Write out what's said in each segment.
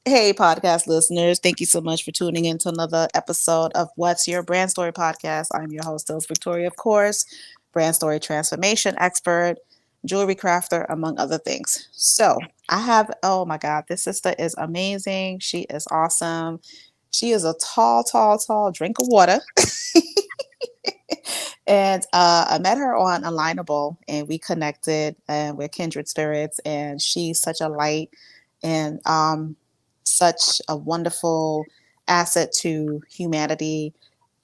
Hey, podcast listeners. Thank you so much for tuning in to another episode of What's Your Brand Story podcast. I'm your host, Victoria, of course, brand story transformation expert, jewelry crafter, among other things. So, I have, oh my God, this sister is amazing. She is awesome. She is a tall, tall, tall drink of water. And I met her on Alignable and we connected and we're kindred spirits. And she's such a light and such a wonderful asset to humanity.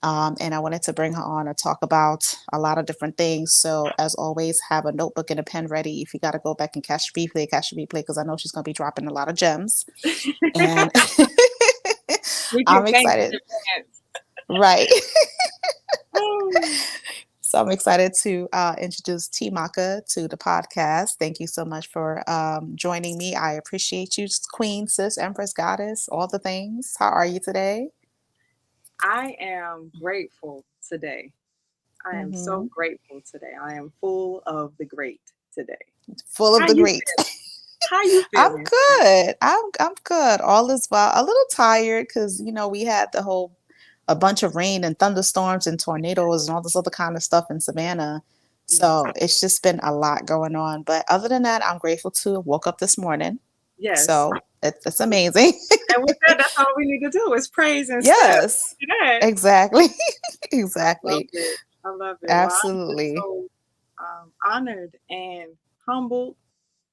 And I wanted to bring her on to talk about a lot of different things. So, as always, have a notebook and a pen ready. If you got to go back and catch the replay, because I know she's going to be dropping a lot of gems. And We I'm can thank excited. in advance. Right. Oh, So I'm excited to introduce Temakha to the podcast. Thank you so much for joining me. I appreciate you, Queen, Sis, Empress, Goddess, all the things. How are you today? I am grateful today. I am so Hmm. grateful today. I am full of the great today. Full of How the you great. feeling? How you I'm feeling? good. I'm good. All is well. A little tired because we had a bunch of rain and thunderstorms and tornadoes and all this other kind of stuff in Savannah. Yes. So it's just been a lot going on. But other than that, I'm grateful to woke up this morning. Yes. So it's amazing. And with that, that's all we need to do is praise and step Yes, today. exactly. I love Exactly. it. I love it. Well, I'm just Absolutely. so honored and humbled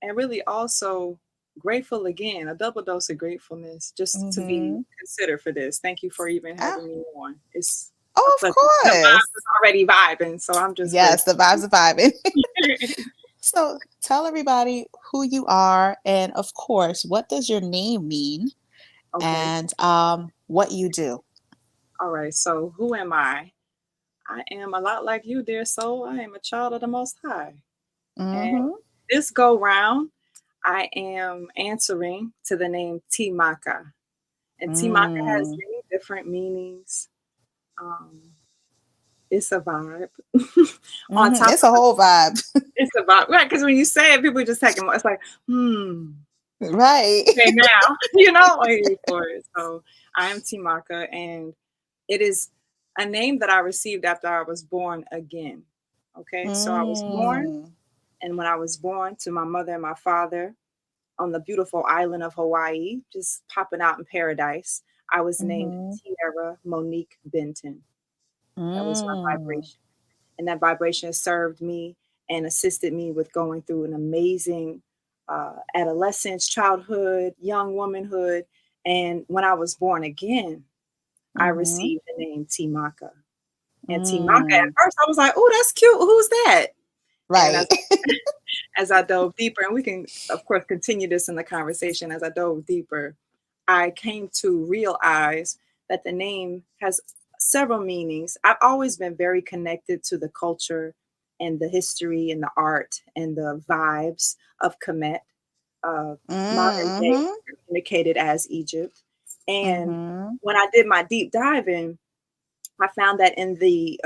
and really also grateful again, a double dose of gratefulness just to be Hmm. considered for this. Thank you for even Ah, having me on. It's a oh, of pleasure. The course. vibes is already vibing, so I'm just Yes, grateful. the vibes are vibing. So tell everybody who you are, and of course, what does your name mean, Okay. and what you do. All right. So who am I? I am a lot like you, dear soul. I am a child of the Most High. And Mm-hmm. this go round, I am answering to the name Timaka. And Timaka has Mm. many different meanings. Um, it's a vibe. On Mm-hmm. top It's of a whole vibe. it's a vibe, right? Because when you say it, people just take it. It's like, Right. okay, now you know I'm here for it. So I am Timaka, and it is a name that I received after I was born again. Okay, so I was born, Mm. and when I was born to my mother and my father on the beautiful island of Hawaii, just popping out in paradise, I was named Mm-hmm. Tierra Monique Benton. That was my Mm. vibration. And that vibration served me and assisted me with going through an amazing adolescence, childhood, young womanhood. And when I was born again, I Mm-hmm. received the name Timaka. And Timaka, at Mm. first, I was like, "Oh, that's cute. Who's that?" And Right. as I dove deeper, and we can, of course, continue this in the conversation. As I dove deeper, I came to realize that the name has several meanings. I've always been very connected to the culture and the history and the art and the vibes of Kemet, modern day Mm-hmm. communicated as Egypt. And Mm-hmm. when I did my deep dive in, I found that in the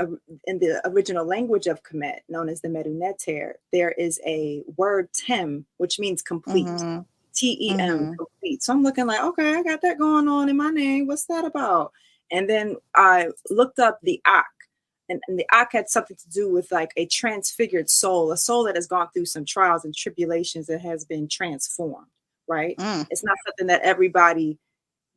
original language of Kemet, known as the Medu there is a word tem, which means complete. Mm-hmm. TEM, Mm-hmm. complete. So I'm looking like, okay, I got that going on in my name. What's that about? And then I looked up the Ak, and the Ak had something to do with like a transfigured soul, a soul that has gone through some trials and tribulations that has been transformed, right? Mm. It's not something that everybody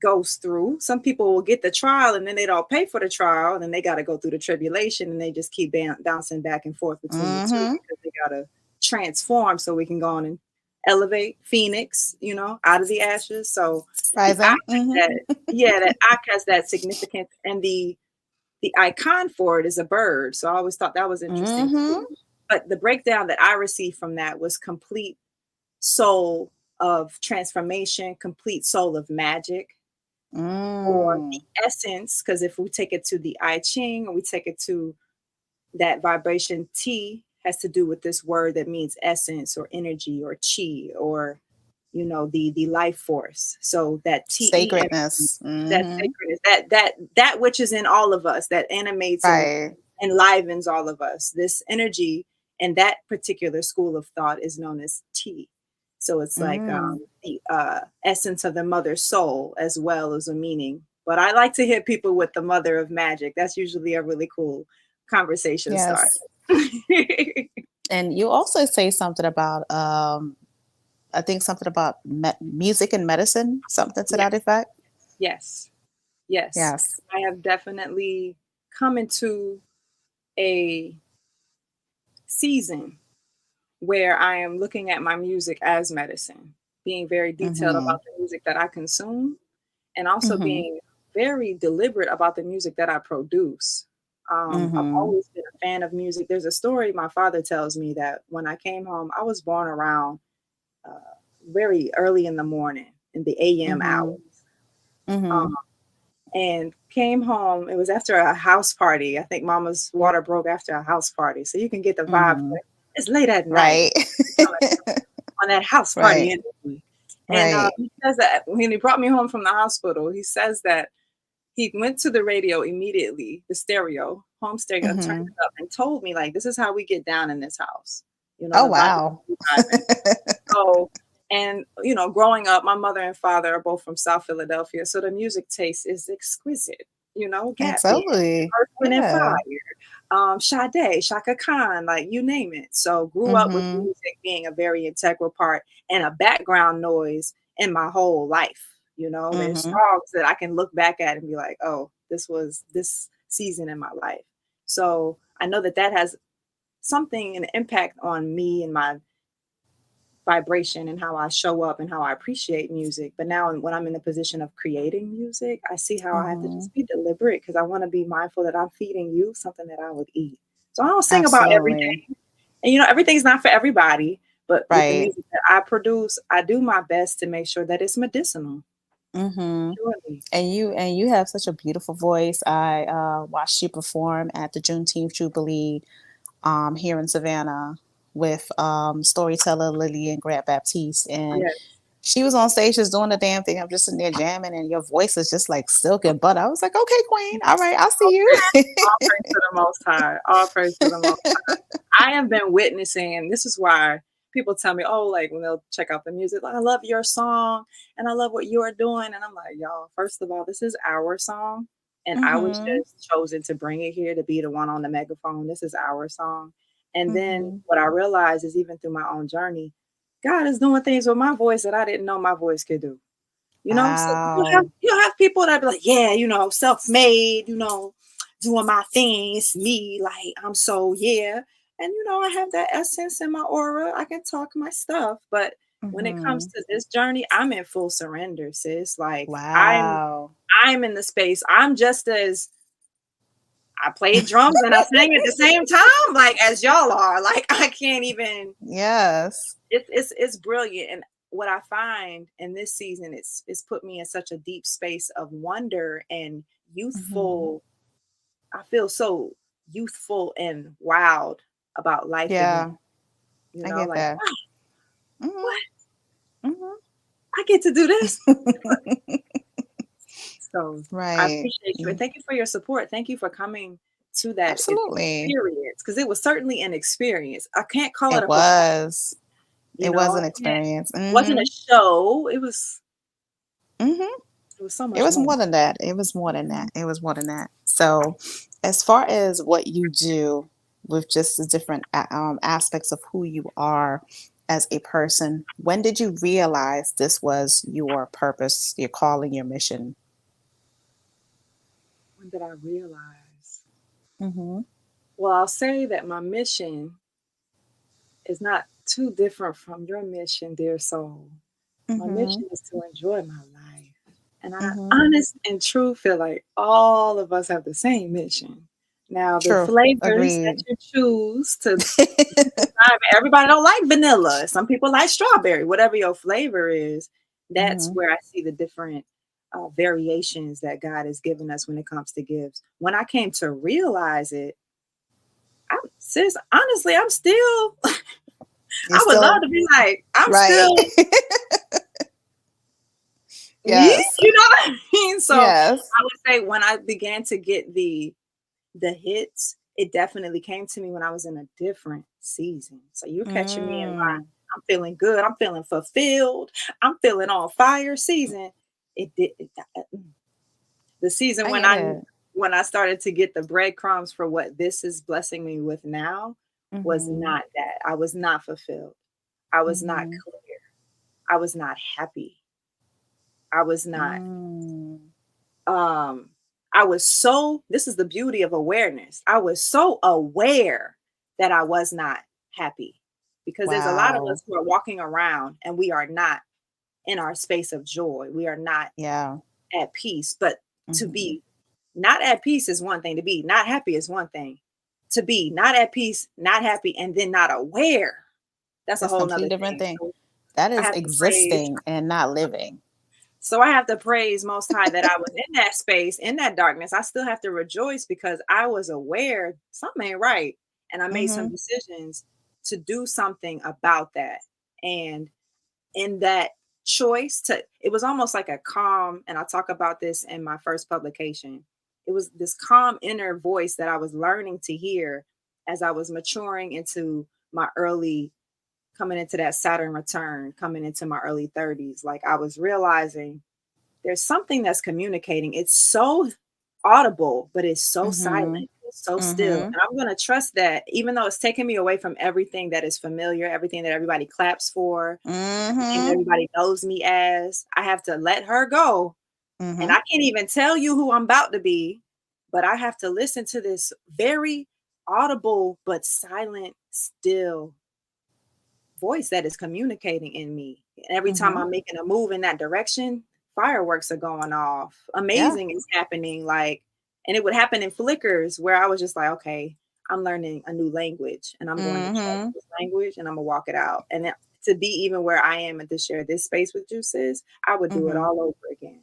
goes through. Some people will get the trial and then they don't pay for the trial and then they got to go through the tribulation and they just keep bouncing back and forth between the two Mm-hmm. because they got to transform so we can go on and elevate phoenix, out of the ashes. So the Rising. act Mm-hmm. that yeah, that act has that significance, and the icon for it is a bird. So I always thought that was interesting too. Mm-hmm. But the breakdown that I received from that was complete soul of transformation, complete soul of magic, or Mm. the essence, because if we take it to the I Ching or we take it to that vibration T has to do with this word that means essence or energy or chi or the life force. So that TE energy, Sacredness. that Mm-hmm. sacredness, that which is in all of us, that animates and Right. enlivens all of us. This energy and that particular school of thought is known as T. So it's like Mm. the essence of the mother's soul as well as a meaning. But I like to hit people with the mother of magic. That's usually a really cool conversation starter. Yes. And you also say something about, I think something about music and medicine, something to that Yes, effect. yes, yes. Yes. I have definitely come into a season where I am looking at my music as medicine, being very detailed Mm-hmm. about the music that I consume, and also Mm-hmm. being very deliberate about the music that I produce. I've Mm-hmm. always been a fan of music. There's a story my father tells me that when I came home, I was born around uh, very early in the morning, in the AM Mm-hmm. hours. Mm-hmm. Um, and came home. It was after a house party. I think mama's water broke after a house party. So you can get the vibe. Mm-hmm. It's late at night Right. on that house party Right. energy. And Right. he says that when he brought me home from the hospital, he says that he went to the radio immediately, the stereo, home stereo, turned Mm-hmm. it up and told me, like, this is how we get down in this house. You know, Oh the volume wow. is driving. So, and growing up, my mother and father are both from South Philadelphia, so the music taste is exquisite. Gap Band, Absolutely. Earth, Wind and Fire, Yeah. Sade, Shaka Khan, like you name it. So grew up with Mm-hmm. music being a very integral part and a background noise in my whole life. There's Mm-hmm. songs that I can look back at and be like, oh, this was this season in my life. So I know that that has something, an impact on me and my vibration and how I show up and how I appreciate music. But now when I'm in the position of creating music, I see how I have to Mm-hmm. just be deliberate because I want to be mindful that I'm feeding you something that I would eat. So I don't sing about Absolutely. everything. And everything's not for everybody, but with the Right. music that I produce, I do my best to make sure that it's medicinal. Mm-hmm. Surely. And you have such a beautiful voice. I watched you perform at the Juneteenth Jubilee here in Savannah with storyteller Lillian Grant Baptiste, and Yes. she was on stage just doing the damn thing. I'm just sitting there jamming, and your voice is just like silk and butter. I was like, okay, Queen, all right, I'll see you. All praise to the Most High. All praise to the Most High. I have been witnessing, and this is why people tell me, oh, like when they'll check out the music, like, I love your song and I love what you're doing. And I'm like, y'all, first of all, this is our song. And I was Mm-hmm. just chosen to bring it here to be the one on the megaphone. This is our song. And then Mm-hmm. what I realized is even through my own journey, God is doing things with my voice that I didn't know my voice could do. So Wow. you'll have people that be like, yeah, self-made, doing my thing. It's me, like I'm so yeah. And I have that essence in my aura. I can talk my stuff, but when it comes Mm-hmm. to this journey, I'm in full surrender, sis. Like Wow. I'm in the space. I'm just as I played drums and I sang at the same time, like as y'all are. Like I can't even Yes. it's brilliant. And what I find in this season, it's put me in such a deep space of wonder and Mm-hmm. youthful. I feel so youthful and wild about life again. Yeah, I get Like, that. wow, Mm-hmm. what? Mm-hmm. I get to do this. So I Right. appreciate you and Mm, thank you for your support. Thank you for coming to that absolutely. experience because it was certainly an experience. I can't call it It a performance. was. It was an experience. It wasn't a Mhm. show. It was Mhm. so It much was more. more than that. It was more than that. It was more than that. So, as far as what you do with just the different aspects of who you are as a person, when did you realize this was your purpose, your calling, your mission? When did I realize? Mhm. Well, I'll say that my mission is not too different from your mission, dear soul. My Mhm. mission is to enjoy my life. And I Mhm. honest and true feel like all of us have the same mission. Now the True. flavors that Agreed. you choose to everybody don't like vanilla. Some people like strawberry. Whatever your flavor is, that's Mhm. where I see the different variations that God has given us when it comes to gifts. When I came to realize it, sis, honestly, I'm still You I would love still to be like, I'm right. still me, Yes. you know what I mean? So Yes. I would say when I began to get the hits, it definitely came to me when I was in a different season. So you're catching me in my Mm. I'm feeling good. I'm feeling fulfilled. I'm feeling on fire season. It did the season I get it. when I started to get the breadcrumbs for what this is blessing me with now was Mhm. not that. I was not fulfilled. I was not Mhm. clear. I was not happy. I was not Mm. um I was so this is the beauty of awareness. I was so aware that I was not happy because there's a lot of Wow. us who are walking around and we are not in our space of joy. We are not Yeah. at peace, but to Mhm. be not at peace is one thing, to be not happy is one thing. To be not at peace, not happy, and then not aware, that's a That's a whole nother complete different thing. thing. So That I is have to praise. existing and not living. So I have to praise Most High that I was in that space, in that darkness. I still have to rejoice because I was aware something ain't right. And I made some Mhm. decisions to do something about that. And in that choice to it was almost like a calm, and I talk about this in my first publication. It was this calm inner voice that I was learning to hear as I was maturing into my early coming into that Saturn return, coming into my early 30s. Like I was realizing there's something that's communicating. It's so audible, but it's so silent. Mhm. It's so still. Mhm. And I'm going to trust that even though it's taking me away from everything that is familiar, everything that everybody claps for, everything that Mhm. everybody knows me as, I have to let her go. And Mhm. I can't even tell you who I'm about to be, but I have to listen to this very audible but silent, still voice that is communicating in me. And every time Mhm. I'm making a move in that direction, fireworks are going off. Yeah. Amazing is happening. Like, and it would happen in flickers where I was just like, okay, I'm learning a new language and I'm going to trust Mhm. this language and I'm gonna walk it out. And to be even where I am and to share this space with Juices, I would do it Mhm. all over again.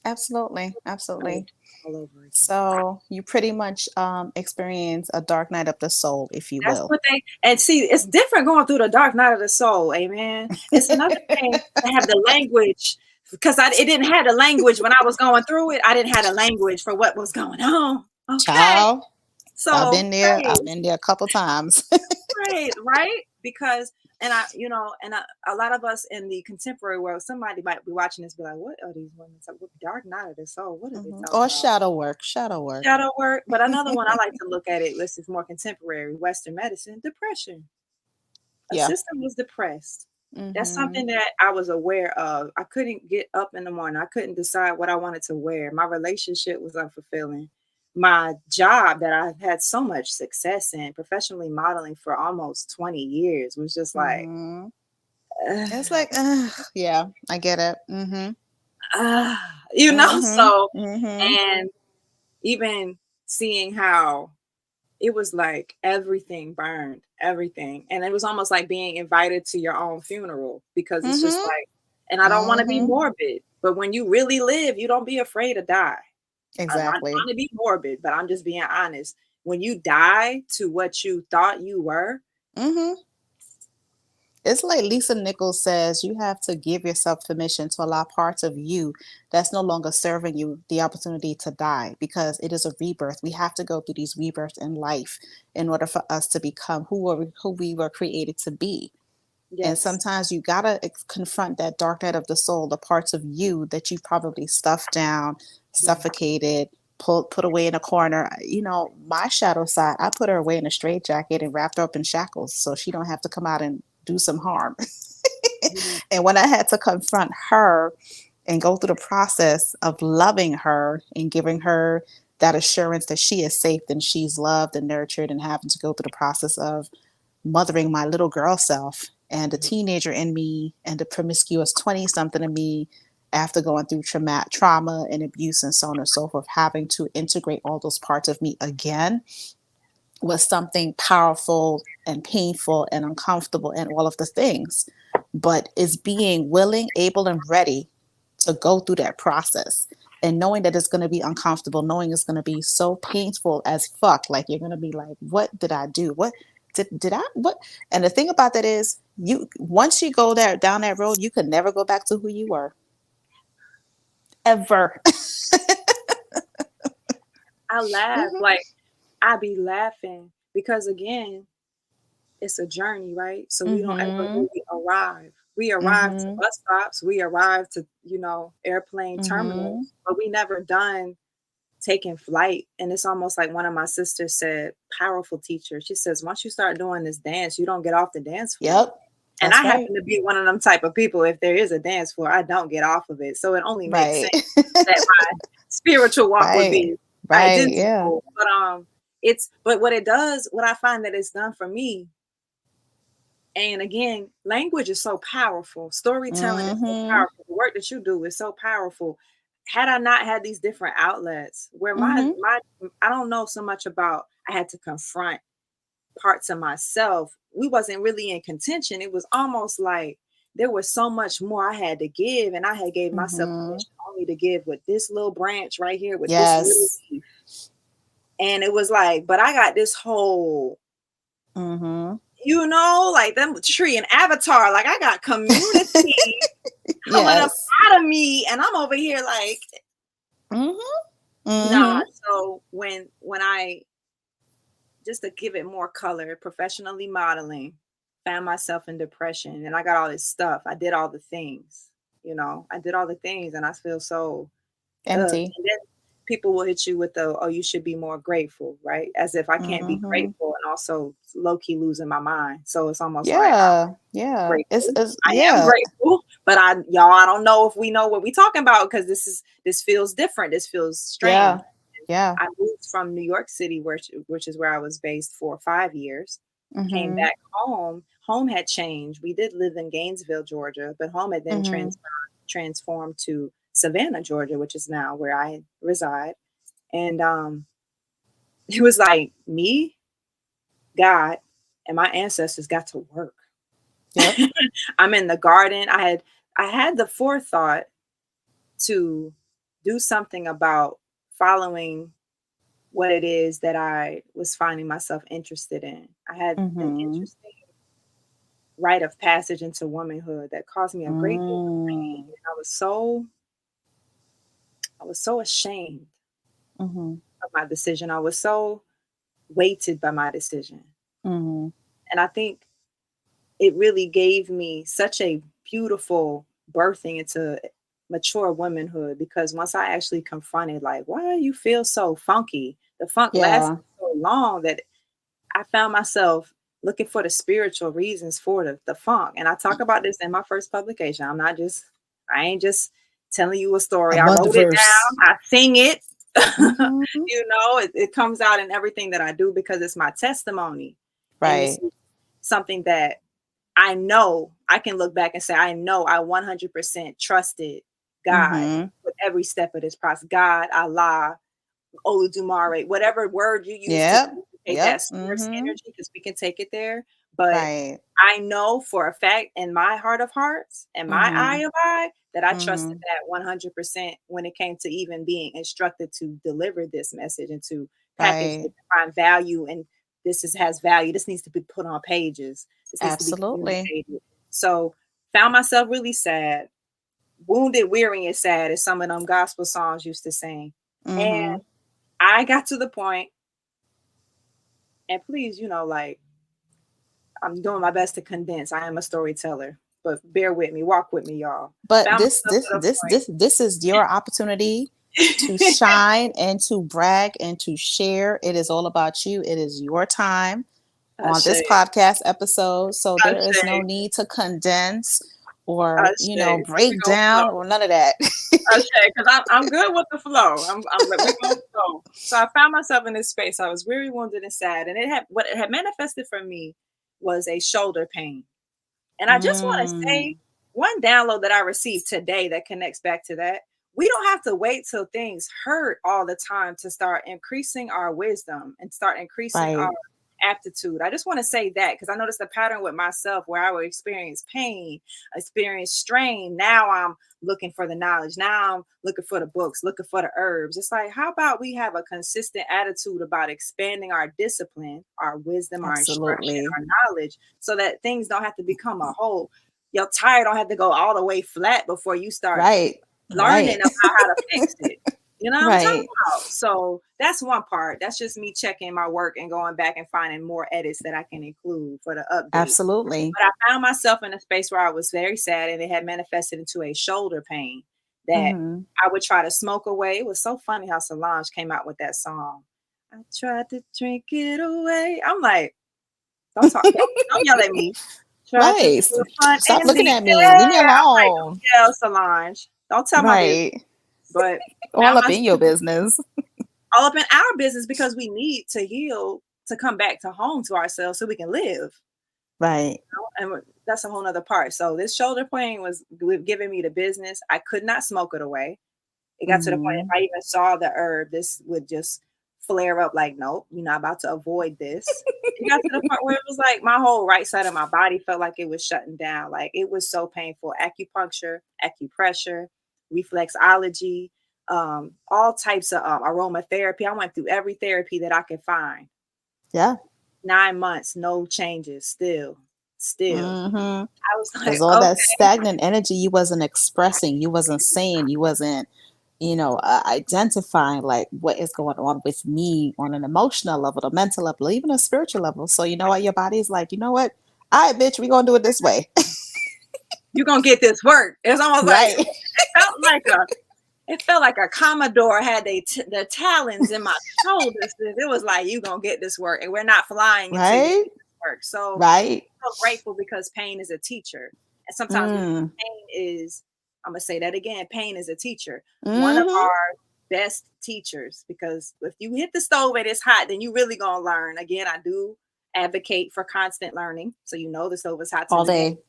Absolutely. I would Absolutely. do it all over again. So you pretty much experience a dark night of the soul, if you That's will. what they and see, it's different going through the dark night of the soul, amen. It's another thing to have the language because it didn't have the language when I was going through it. I didn't have the language for what was going on. Okay. Child, I've So been there. I've praise, been there a couple times. praise, right? Because and a lot of us in the contemporary world, somebody might be watching this, be like, "What are these women talking? What dark night of the soul? What are they Mhm. talking Or about?" shadow work. Shadow work. Shadow work. But another one I like to look at it. This is more contemporary Western medicine, depression. A Yeah. sister was depressed. That's Mhm. something that I was aware of. I couldn't get up in the morning. I couldn't decide what I wanted to wear. My relationship was unfulfilling. My job that I had so much success in, professionally modeling for almost 20 years, was just like, Mhm. uh, It's like, yeah, I get it. Mhm. uh, Mhm. so, Mhm. and even seeing how it was like everything burned, everything. And it was almost like being invited to your own funeral because it's just Mhm. like, and I don't want to be Mhm. morbid, but when you really live, you don't be afraid to die. I'm not Exactly. trying to be morbid, but I'm just being honest. When you die to what you thought you were, Mhm. It's like Lisa Nichols says, you have to give yourself permission to allow parts of you that's no longer serving you the opportunity to die because it is a rebirth. We have to go through these rebirths in life in order for us to become who we were created to be. And yes. sometimes you gotta confront that dark night of the soul, the parts of you that you probably stuffed down, Yeah. suffocated, put away in a corner. You know, my shadow side, I put her away in a straitjacket and wrapped her up in shackles so she don't have to come out and do some harm. Yeah. And when I had to confront her and go through the process of loving her and giving her that assurance that she is safe and she's loved and nurtured, and having to go through the process of mothering my little girl self and the teenager in me and the promiscuous 20 something in me, after going through trauma and abuse and so on and so forth, having to integrate all those parts of me again was something powerful and painful and uncomfortable and all of the things. But it's being willing, able, and ready to go through that process and knowing that it's going to be uncomfortable, knowing it's going to be so painful as fuck. Like you're going to be like, what did I do? What did I, what? And the thing about that is you, once you go there down that road, you could never go back to who you were ever. I laugh. Mhm. Like, I be laughing because again, it's a journey, right? So we don't ever Mhm. really arrive. We arrive to Mhm. bus stops, we arrive to, airplane terminals, Mhm. but we never done taking flight. And it's almost like one of my sisters said, powerful teacher. She says, once you start doing this dance, you don't get off the dance floor. Yep. And I That's right. happen to be one of them type of people. If there is a dance floor, I don't get off of it. So it only makes Right. sense that my spiritual walk would Right. be Right. Yeah. identical. But what it does, what I find that it's done for me, and again, language is so powerful. Storytelling is so Mhm. powerful. The work that you do is so powerful. Had I not had these different outlets where Mhm. I don't know so much about, I had to confront parts of myself. We wasn't really in contention. It was almost like there was so much more I had to give, and I had gave myself Mhm. permission only to give with this little branch right here, with this little Yes. leaf. And it was like, but I got this whole, Mhm. like them tree and avatar, like I got community coming up Yes. out of me, and I'm over here like, Mhm. nah. Mhm. So when I, just to give it more color, professionally modeling, found myself in depression, and I got all this stuff. I did all the things, I did all the things, and I feel so, ugh. Empty. And then people will hit you with the, oh, you should be more grateful, right? As if I can't be Mhm. grateful and also low key losing my mind. So it's almost like, Yeah. Yeah. grateful. It's I am yeah. grateful, but I don't know if we know what we're talking about, because this feels different. This feels strange. Yeah. Yeah. I moved from New York City, which is where I was based for 5 years. Came Mhm. back home. Home had changed. We did live in Gainesville, Georgia, but home had then Mhm. transformed to Savannah, Georgia, which is now where I reside. And it was like me, God, and my ancestors got to work. Yep. I'm in the garden. I had the forethought to do something about following what it is that I was finding myself interested in. I had an Mhm. interesting rite of passage into womanhood that caused me a great deal of pain. Mm. And I was so ashamed Mhm. of my decision. I was so weighted by my decision. Mhm. And I think it really gave me such a beautiful birthing into mature womanhood, because once I actually confronted, like, why do you feel so funky? The funk Yeah. lasted so long that I found myself looking for the spiritual reasons for the funk. And I talk about this in my first publication. I ain't just telling you a story. I Above the wrote it verse. down, I sing it. Mhm. It comes out in everything that I do, because it's my testimony. And this Right. is something that I know I can look back and say, I know I 100% trusted God Mhm. with every step of this process. God, Allah, Oludumare, whatever word you use to Yep. communicate that Yep. source Mhm. energy, because we can take it there. But Right. I know for a fact in my heart of hearts and my eye Mhm. of eye that I trusted Mhm. that 100% when it came to even being instructed to deliver this message and to package it, Right. to find value. And has value. This needs to be put on pages. This needs to be Absolutely. communicated. So found myself really sad, wounded, weary, and sad, as some of them gospel songs used to sing. And Mhm. I got to the point, and please, like, I'm doing my best to condense. I am a storyteller, but bear with me, walk with me, y'all. But Found this myself this at a this this this is your opportunity to point. shine and to brag and to share. It is all about you. It is your time on this Ashe, podcast episode. So there is no Ashe, need to condense or, Ashe. So we break gonna down flow. or none of that. Ashe, because I'm good with the flow. We gonna flow. So I found myself in this space. I was very wounded and sad, and what it had manifested for me was a shoulder pain. And I just want to say Mm, one download that I received today that connects back to that. We don't have to wait till things hurt all the time to start increasing our wisdom and start increasing our right. aptitude. I just want to say that, because I noticed a pattern with myself where I would experience pain, experience strain. Now I'm looking for the knowledge. Now I'm looking for the books, looking for the herbs. It's like, how about we have a consistent attitude about expanding our discipline, our wisdom, our instruction, Absolutely. our knowledge, so that things don't have to become a whole. Your tire don't have to go all the way flat before you start Right. learning Right. about how to fix it. You know what I'm talking Right. about? So that's one part. That's just me checking my work and going back and finding more edits that I can include for the update. Absolutely. But I found myself in a space where I was very sad and it had manifested into a shoulder pain that Hmm. I would try to smoke away. It was so funny how Solange came out with that song. I tried to drink it away. I'm like, don't yell at me. Tried to Right. feel fun Stop and looking be at me. good. Leave me I'm like, alone. don't yell, Solange. Don't tell my business. Right. But All found up in your myself business. all up in our business because we need to heal to come back to home to ourselves so we can live. Right. And that's a whole nother part. So this shoulder pain was giving me the business. I could not smoke it away. It got to the point if Hmm. I even saw the herb, this would just flare up like, nope, you're not about to avoid this. It got to the point where it was like my whole right side of my body felt like it was shutting down. Like it was so painful. Acupuncture, acupressure, reflexology, all types of aromatherapy. I went through every therapy that I could find. Yeah. 9 months, no changes, still. Hmm. I was Because like, all that okay. stagnant energy you wasn't expressing, you wasn't saying, you wasn't, identifying like what is going on with me on an emotional level, a mental level, even a spiritual level. So you know what, your body's like, you know what? All right, bitch, we gonna do it this way. You're gonna get this work. It's almost like Right. it felt like a Commodore had their talons in my shoulders. It was like you gonna get this work, and we're not flying until you Right. get this work. So Right. I'm so grateful because pain is a teacher, and sometimes we Mm. pain is. I'm gonna say that again. Pain is a teacher. One of Hmm. our best teachers because if you hit the stove and it's hot, then you really gonna learn. Again, I do advocate for constant learning, so you know the stove is hot to All the next. day.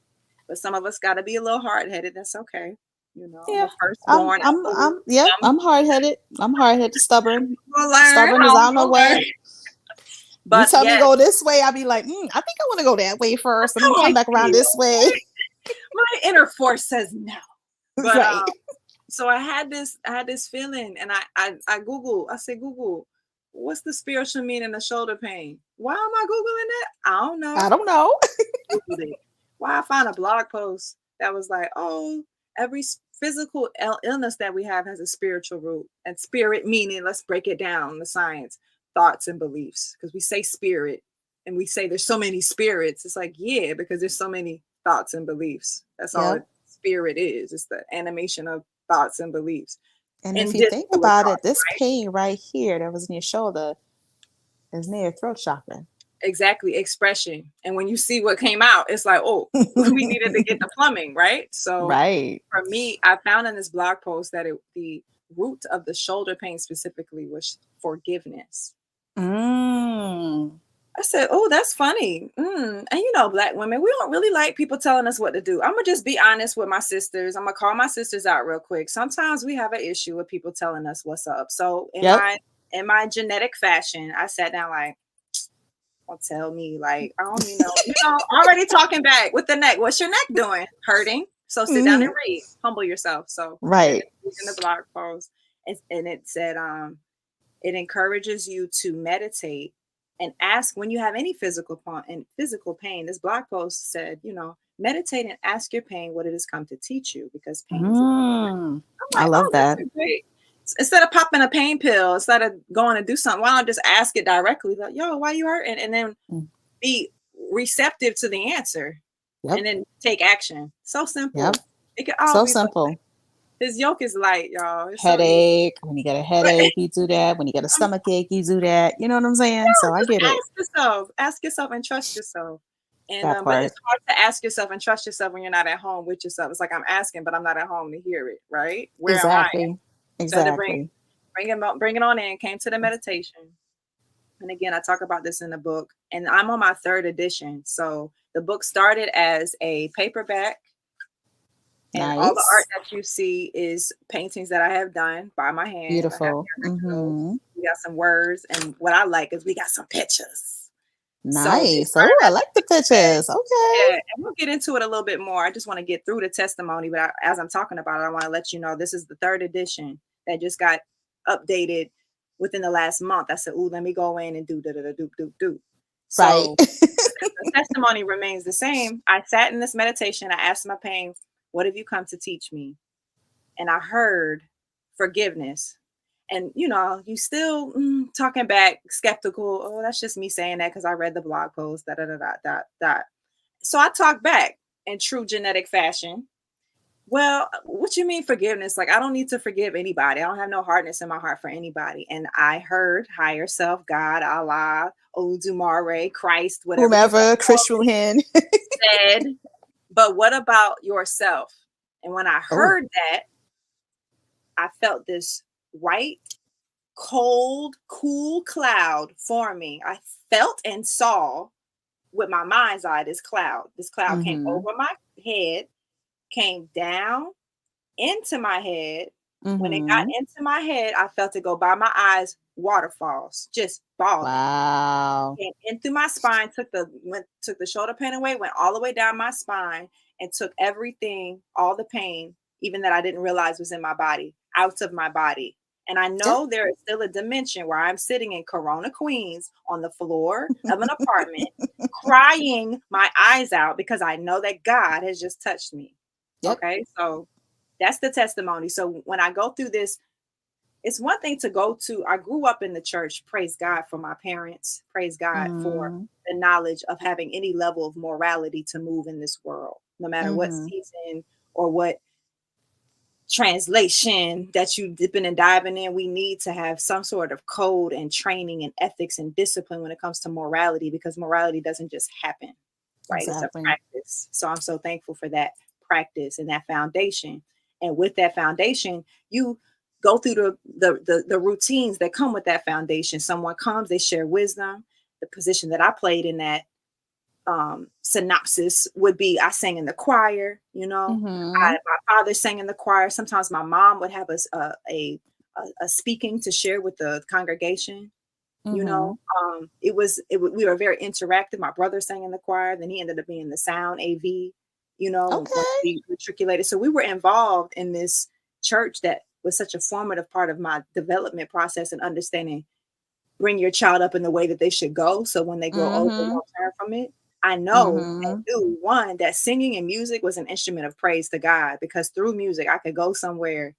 But some of us got to be a little hard headed. That's okay. I'm Yeah. a firstborn out the womb. Yep, I'm I'm hard headed. I'm hard headed, stubborn. gonna learn Stubborn as how I I'm don't know gonna what. learn. You But tell me yes, go this way, I'll be like, I think I want to go that way first, and let me how come I back around feel. this way. My inner force says no. But Right. so I had this feeling, and I Google. I said Google, what's the spiritual meaning of shoulder pain? Why am I googling that? I don't I know. don't know. Googled it. Why I found a blog post that was like, oh, every physical illness that we have has a spiritual root, and spirit meaning, let's break it down, the science, thoughts and beliefs, because we say spirit and we say there's so many spirits. It's like, yeah, because there's so many thoughts and beliefs. That's all Yep. spirit is. It's the animation of thoughts and beliefs And in if you this think school of about thought, it, this right? pain right here that was in your shoulder is near your throat chakra. Exactly, expression. And when you see what came out, it's like, oh, we needed to get the plumbing, right? So Right. for me, I found in this blog post that the root of the shoulder pain specifically was forgiveness. Mm. I said, oh, that's funny. And Black women, we don't really like people telling us what to do. I'm gonna just be honest with my sisters. I'm gonna call my sisters out real quick. Sometimes we have an issue with people telling us what's up. So in Yep. my genetic fashion, I sat down like, don't tell me like I don't already talking back with the neck. What's your neck doing? Hurting. So sit down and Hmm. read. Humble yourself. So Right. in the blog post, and it said it encourages you to meditate and ask when you have any physical pain. This blog post said, meditate and ask your pain what it has come to teach you because pain is. Mm. I'm I like, love oh, that. that's a great. Instead of popping a pain pill, instead of going to do something, why don't I just ask it directly? Like, yo, why you hurting? And then Mm. be receptive to the answer and Yep. then take action. So Yep. simple. It could all So be so. simple. His yoke is light, y'all. It's so easy. Headache. When you get a headache, you do that. When you get a stomach ache, you do that. You know what I'm saying? So I Just get it. ask yourself, and trust yourself. And That but part. it's hard to ask yourself and trust yourself when you're not at home with yourself. It's like I'm asking, but I'm not at home to hear it. Right? Where am I? Exactly. So to bring Exactly. bring it on in. Came to the meditation, and again, I talk about this in the book, and I'm on my third edition. So the book started as a paperback, and all the art Nice. that you see is paintings that I have done by my hand. I have Beautiful. the originals. Hmm. We got some words, and what I like is we got some pictures. So it Nice. Oh, started I as like a the paperback. pictures. Okay. Yeah, and we'll get into it a little bit more. I just want to get through the testimony, but as I'm talking about it, I want to let you know this is the third edition that just got updated within the last month. I said, "Ooh, let me go in and do do do do do do." Right. So the testimony remains the same. I sat in this meditation. I asked my pain, "What have you come to teach me?" And I heard forgiveness. And you still talking back, skeptical. Oh, that's just me saying that because I read the blog post. Da da da da da da. So I talk back in true genetic fashion. Well, what you mean forgiveness? Like, I don't need to forgive anybody. I don't have no hardness in my heart for anybody. And I heard higher self, God, Allah, Oludumare, Christ, whatever you want Whomever, to call Chris it, Ruhin. said, but what about yourself? And when I Oh. heard that, I felt this white, cold, cool cloud forming. I felt and saw with my mind's eye this cloud. This cloud came Mm-hmm. over my head, came down into my head. When it got Mm-hmm. into my head, I felt it go by my eyes, waterfalls, just bawling. Wow. Came in through my spine, took the shoulder pain away, went all the way down my spine, and took everything, all the pain, even that I didn't realize was in my body, out of my body. And I Yeah. know there is still a dimension where I'm sitting in Corona, Queens, on the floor of an apartment, crying my eyes out because I know that God has just touched me. Yep. Okay, so that's the testimony. So when I go through this, it's one thing to go to. I grew up in the church. Praise God for my parents. Praise God for Mm-hmm. the knowledge of having any level of morality to move in this world, no matter what Mm-hmm. season or what translation that you dipping and diving in. We need to have some sort of code and training and ethics and discipline when it comes to morality, because morality doesn't just happen, right? It's a Exactly. practice. So I'm so thankful for that practice and that foundation. And with that foundation, you go through the routines that come with that foundation. Someone comes, they share wisdom. The position that I played in that synopsis would be I sang in the choir, Mm-hmm. my father sang in the choir. Sometimes my mom would have a speaking to share with the congregation. Mm-hmm. We were very interactive. My brother sang in the choir, then he ended up being the sound AV, once Okay. we matriculated. So we were involved in this church that was such a formative part of my development process and understanding. Bring your child up in the way that they should go, so when they grow old, they Mm-hmm. won't turn from it. I know Mm-hmm. and knew, one, that singing and music was an instrument of praise to God, because through music I could go somewhere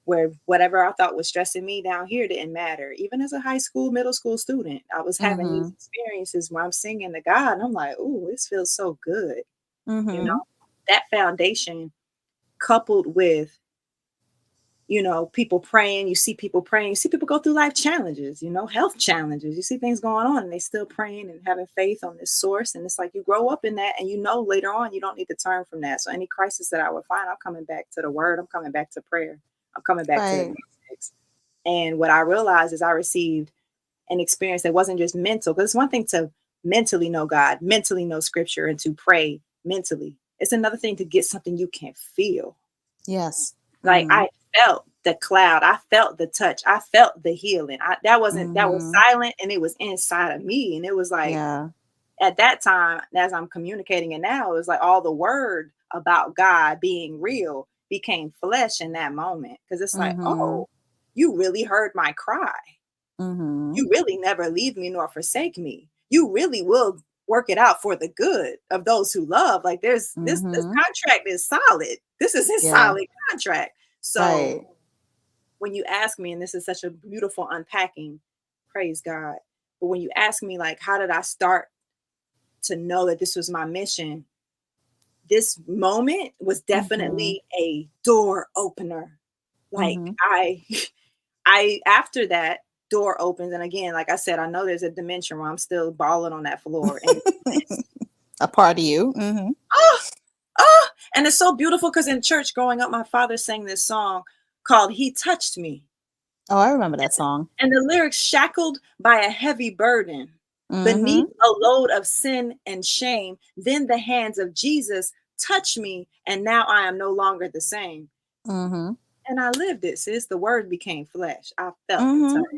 where whatever I thought was stressing me down here didn't matter. Even as a high school, middle school student, I was having these Mm-hmm. experiences where I'm singing to God and I'm like, "Ooh, this feels so good." You Mm-hmm. know, that foundation, coupled with people praying, you see people go through life challenges, health challenges, you see things going on and they still praying and having faith on this source. And it's like you grow up in that and later on you don't need to turn from that. So any crisis that I would find, I'm coming back to the word, I'm coming back to prayer, I'm coming back to the Right. basics. And what I realized is I received an experience that wasn't just mental, because it's one thing to mentally know God, mentally know scripture, and to pray mentally. It's another thing to get something you can feel. Yes. Like, Mm-hmm. I felt the cloud, I felt the touch, I felt the healing. That was Mm-hmm. silent and it was inside of me. And it was like, Yeah. at that time, as I'm communicating it now, it was like all the word about God being real became flesh in that moment. Because it's like, Mm-hmm. oh, you really heard my cry. Mm-hmm. You really never leave me nor forsake me. You really will work it out for the good of those who love. Like, there's this Mm-hmm. contract is solid. This is a Yeah. solid contract. So Right. when you ask me, and this is such a beautiful unpacking, praise God. But when you ask me, like, how did I start to know that this was my mission? This moment was Mm-hmm. definitely a door opener. Like, Mm-hmm. after that door opens, and again, like I said, I know there's a dimension where I'm still balling on that floor, and A part of you. Mm-hmm. oh, oh, and it's so beautiful because in church growing up, my father sang this song called "He Touched Me." Oh, I remember that song. And the lyrics, shackled by a heavy burden, beneath Mm-hmm. a load of sin and shame, then the hands of Jesus touch me, and now I am no longer the same. Mm-hmm. And I lived it, sis. The word became flesh. I felt the touch. Mm-hmm.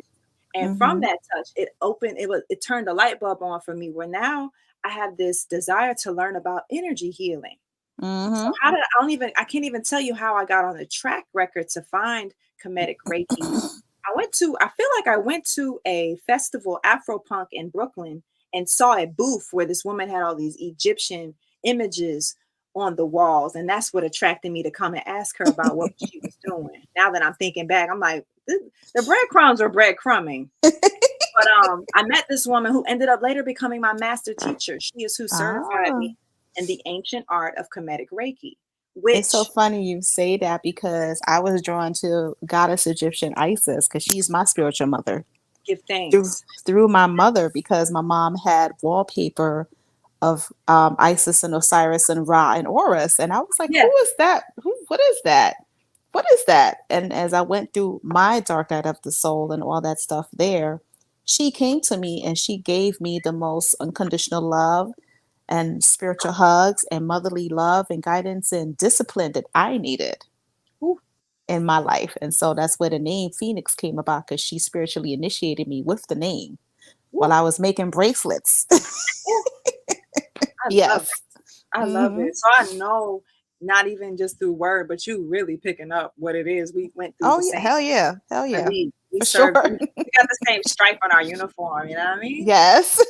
And from Mm-hmm. that touch, it turned a light bulb on for me, where now I have this desire to learn about energy healing. So Mm-hmm. I can't even tell you how I got on the track record to find Kemetic Reiki. I feel like I went to a festival, Afropunk in Brooklyn, and saw a booth where this woman had all these Egyptian images on the walls. And that's what attracted me to come and ask her about what she was doing. Now that I'm thinking back, I'm like, the breadcrumbs are breadcrumbing. But I met this woman who ended up later becoming my master teacher. She is who certified Ah, me in the ancient art of Kemetic Reiki, it's so which funny you say that because I was drawn to goddess Egyptian Isis because she's my spiritual mother give through thanks. through my mother because my mom had wallpaper of Isis and Osiris and Ra and Horus, and I was like, Yeah. "Who is that? Who? What is that? What is that?" And as I went through my dark night of the soul and all that stuff there, she came to me and she gave me the most unconditional love and spiritual hugs and motherly love and guidance and discipline that I needed Ooh, in my life. And so that's where the name Phoenix came about because she spiritually initiated me with the name while ooh, I was making bracelets. ooh. I love it. Yes. I love Hmm. it. So I know not even just through word, but you really picking up what it is. We went through Oh the yeah, same, hell yeah, hell and yeah, we for served. sure. We got the same stripe on our uniform. You know what I mean? Yes.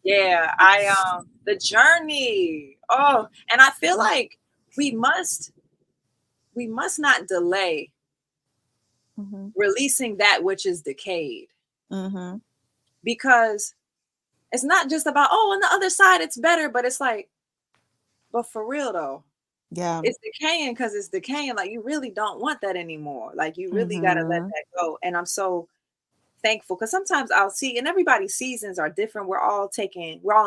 Yeah. I the journey. Oh, and I feel like we must we must not delay Hmm. releasing that which is decayed, Hmm. because it's not just about, oh, on the other side it's better, but it's like, but for real though, Yeah. it's decaying because it's decaying. Like you really don't want that anymore. Like you really got to let Hmm. that go. And I'm so thankful because sometimes I'll see, and everybody's seasons are different. We're all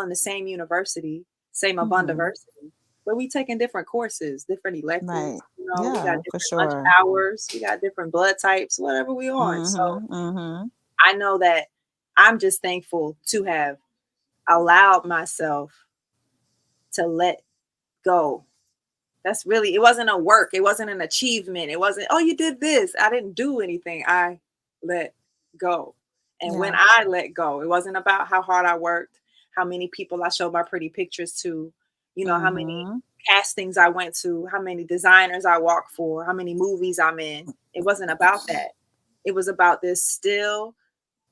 in the same university, same Hmm. Abundiversity, but we taking different courses, different electives. Right. You know, we got Yeah, for different lunch sure. hours, we got different blood types, whatever we on. So Hmm. Hmm. I know that I'm just thankful to have allowed myself to let go. That's really, it wasn't a work, it wasn't an achievement. It wasn't, oh, you did this. I didn't do anything. I let go. And when Yeah. I let go, it wasn't about how hard I worked, how many people I showed my pretty pictures to, how many Hmm. castings I went to, how many designers I walked for, how many movies I'm in. It wasn't about that. It was about this still,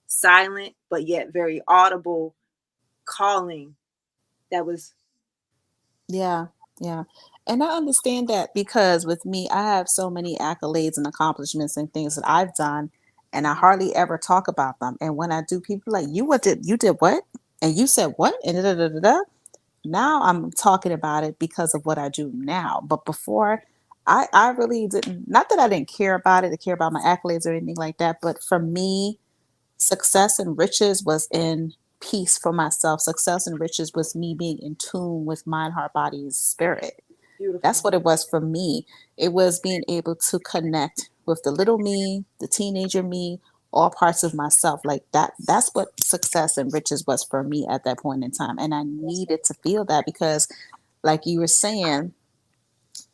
silent, but yet very audible calling that was. Yeah, yeah. And I understand that because with me, I have so many accolades and accomplishments and things that I've done, and I Mhm. hardly ever talk about them. And when I do, people are like, you did what? And you said what? And da, da, da, da, da. Now I'm talking about it because of what I do now. But before, I really didn't, not that I didn't care about it, to care about my accolades or anything like that, but for me, success and riches was in peace for myself. Success and riches was me being in tune with mind, heart, body, spirit. That's Beautiful. what it was for me. It was being able to connect with the little me, the teenager me, all parts of myself. Like that's what success and riches was for me at that point in time. And I That's needed to feel that because, like you were saying,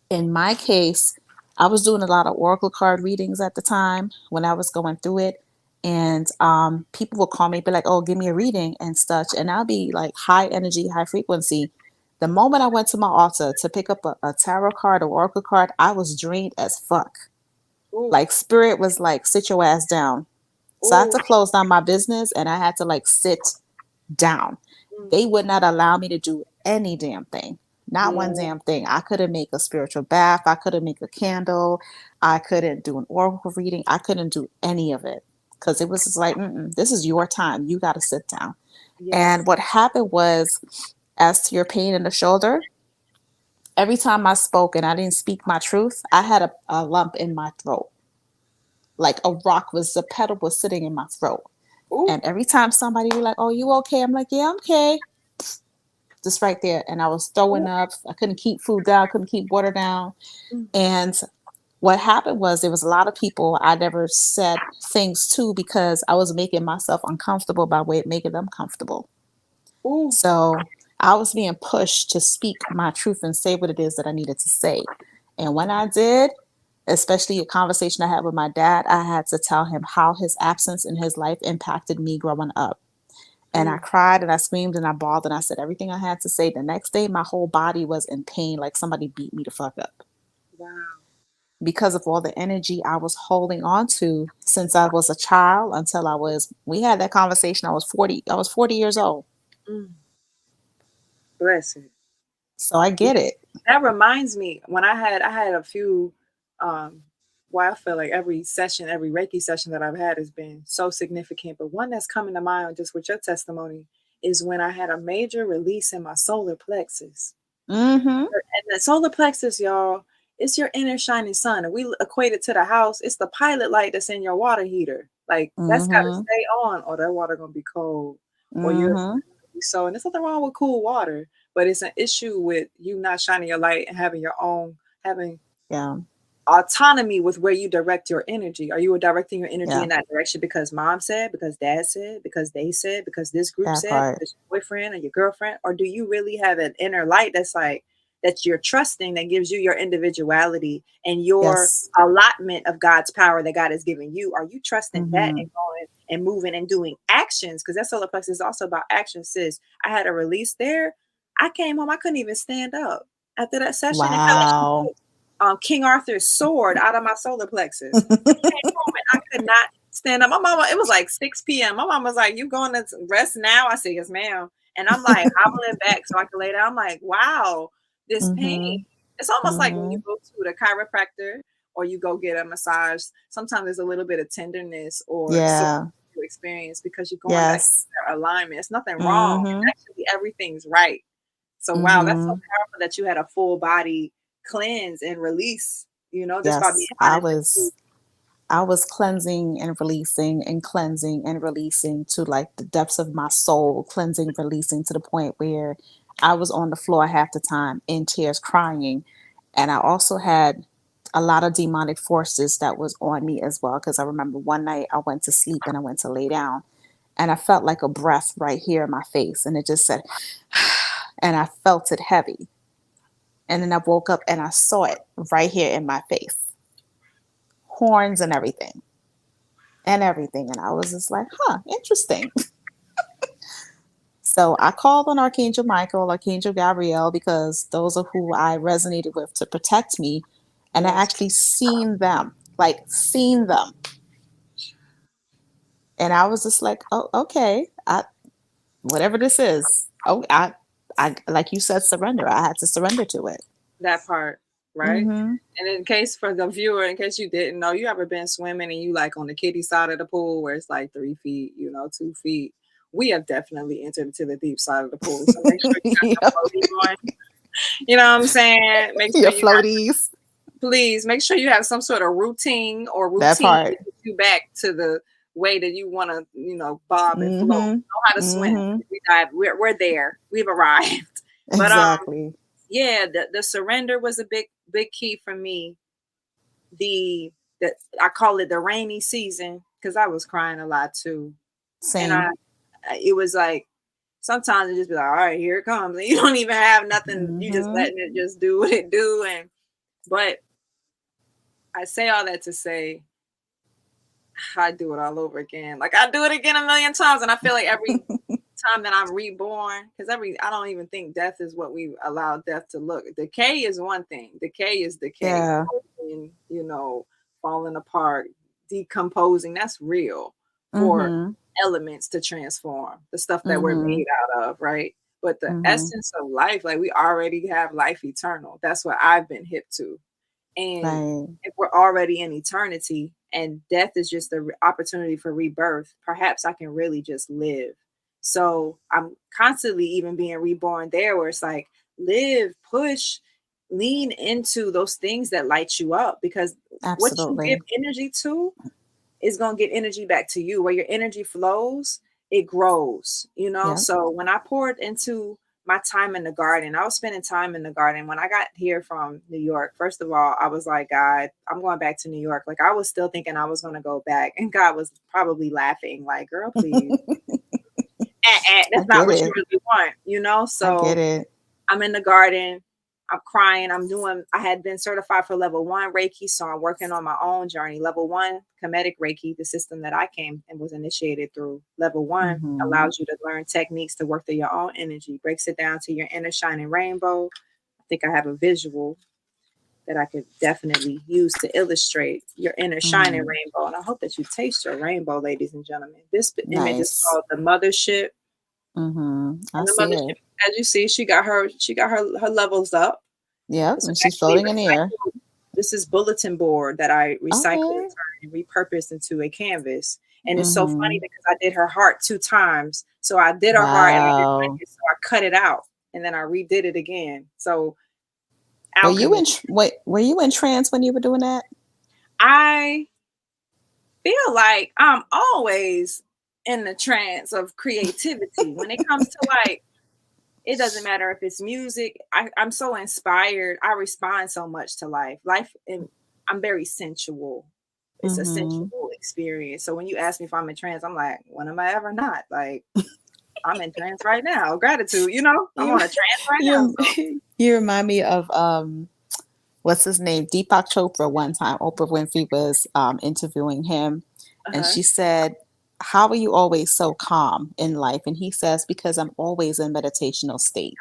in my case, I was doing a lot of oracle card readings at the time when I was going through it. And people would call me, be like, "Oh, give me a reading and such." And I'll be like high energy, high frequency. The moment I went to my altar to pick up a tarot card or oracle card, I was drained as fuck. ooh, Like spirit was like, "Sit your ass down." So I had ooh, to close down my business and I had to like sit down. mm, They would not allow me to do any damn thing. Not one yeah, damn thing. I couldn't make a spiritual bath. I couldn't make a candle. I couldn't do an oracle reading. I couldn't do any of it because it was just like, this is your time. You got to sit down. And yes, what happened was, as to your pain in the shoulder, every time I spoke and I didn't speak my truth, I had a lump in my throat. Like a rock was, a pedal was sitting in my throat. ooh, And every time somebody be like, "Oh, you okay?" I'm like, "Yeah, I'm okay." Just right there. And I was throwing ooh, up. I couldn't keep food down, couldn't keep water down. mm, And what happened was there was a lot of people I never said things to because I was making myself uncomfortable by way of making them comfortable. ooh, So I was being pushed to speak my truth and say what it is that I needed to say. And when I did, especially a conversation I had with my dad, I had to tell him how his absence in his life impacted me growing up. And I mm, cried and I screamed and I bawled and I said everything I had to say. The next day, my whole body was in pain, like somebody beat me the fuck up wow, because of all the energy I was holding on to since I was a child until we had that conversation. I was 40 years old. mm, bless it. So I get it. That reminds me, when I had a few, um well, I feel like every session, every Reiki session that I've had has been so significant. But one that's coming to mind just with your testimony is when I had a major release in my solar plexus. Mm-hmm. And the solar plexus, y'all, it's your inner shining sun. And we equate it to the house. It's the pilot light that's in your water heater. Like that's gotta Mm-hmm. stay on, or that water gonna be cold. Or you're Mm-hmm. so, and there's nothing wrong with cool water, but it's an issue with you not shining your light and having your own, having Yeah. autonomy with where you direct your energy. Are you directing your energy Yeah. in that direction because mom said, because dad said, because they said, because this group That said, part. because your boyfriend or your girlfriend? Or do you really have an inner light that's like, that you're trusting, that gives you your individuality and your Yes. allotment of God's power that God has given you? Are you trusting that Mm-hmm. and going and moving and doing actions? Because that solar plexus is also about action, sis. I had a release there. I came home, I couldn't even stand up after that session. It felt like Wow. King Arthur's sword out of my solar plexus. I came home and I could not stand up. My mama, it was like 6 p.m. My mom was like, "You going to rest now?" I said, "Yes, ma'am." And I'm like hobbling back so I could lay down. I'm like, wow, this pain. Mm-hmm. It's almost like when you Mm-hmm. go to the chiropractor or you go get a massage. Sometimes there's a little bit of tenderness or soreness Yeah. you experience because you're going back to Yes. their alignment. It's nothing wrong. Mm-hmm. Actually, everything's right. So wow, that's so Mm-hmm. powerful that you had a full body cleanse and release, just by being Yes. honest and true. I was cleansing and releasing and cleansing and releasing to like the depths of my soul, cleansing, releasing to the point where I was on the floor half the time in tears crying. And I also had a lot of demonic forces that was on me as well. Because I remember one night I went to sleep and I went to lay down and I felt like a breath right here in my face. And it just said, and I felt it heavy. And then I woke up and I saw it right here in my face, horns and everything and everything. And I was just like, huh, interesting. So I called on Archangel Michael, Archangel Gabriel, because those are who I resonated with to protect me. And I Yes, actually seen them, like seen them. And I was just like, oh, okay, whatever this is. Oh, like you said, surrender. I had to surrender to it. that part, right? Mm-hmm. And in case for the viewer, in case you didn't know, you ever been swimming and you like on the kiddie side of the pool where it's like 3 feet, 2 feet. We have definitely entered into the deep side of the pool. So make sure you got your Yep. floaties on. You know what I'm saying? Make sure Your you got, floaties. please make sure you have some sort of routine or That routine to part. get you back to the way that you want to, bob and float. Mm-hmm. Know how to swim. Mm-hmm. If we dive, we're there. We've arrived. But Exactly. yeah, the surrender was a big key for me. The I call it the rainy season because I was crying a lot too, and Same. it was like sometimes it just be like, all right, here it comes, and you don't even have nothing. You just Mm-hmm. letting it just do what it do, and but I say all that to say I do it all over again. Like I do it again a million times, and I feel like every time that I'm reborn, because I don't even think death is what we allow death to look. Decay is one thing. Decay is decay. Yeah. And, falling apart, decomposing. That's real for Mm-hmm. elements to transform, the stuff that we're Mm-hmm. made out of, right? But the Mm-hmm. essence of life, like we already have life eternal. That's what I've been hip to. And Right. if we're already in eternity and death is just the opportunity for rebirth, perhaps I can really just live. So I'm constantly even being reborn there where it's like live, push, lean into those things that light you up because what you give Absolutely. energy to is going to get energy back to you. Where your energy flows, it grows. Yep. So when I poured into my time in the garden, I was spending time in the garden. When I got here from New York, first of all, I was like, God, I'm going back to New York. Like I was still thinking I was going to go back. And God was probably laughing, like, girl, please. I That's not get what you it. really want, you know? I get So it. I'm in the garden. I'm crying. I had been certified for level 1 Reiki. So I'm working on my own journey. Level 1 Kemetic Reiki, the system that I came and was initiated through. Level 1 Mm-hmm. allows you to learn techniques to work through your own energy, breaks it down to your inner shining rainbow. I think I have a visual that I could definitely use to illustrate your inner shining Mm. rainbow. And I hope that you taste your rainbow, ladies and gentlemen. This image is Nice. called the mothership. I And the see mothership, it. as you see, she got her levels up. Yep, This and was she's actually floating in the air. recycled. This is bulletin board that I recycled and Okay. turned and repurposed into a canvas. And it's so funny Mm-hmm. because I did her heart 2 times. So I did her heart and I didn't like Wow. it, so I cut it out and then I redid it again. So Were you alchemy. in wait, were you in trance when you were doing that? I feel like I'm always in the trance of creativity when it comes to like it doesn't matter if it's music. I'm so inspired. I respond so much to life. Life and I'm very sensual. It's a Mm-hmm. sensual experience. So when you ask me if I'm in trance, I'm like, when am I ever not? Like I'm in trance right now. Gratitude, I'm You on a trance right now. you So you remind me of what's his name? Deepak Chopra one time. Oprah Winfrey was interviewing him and uh-huh. she said, "How are you always so calm in life?" And he says, "Because I'm always in meditational state.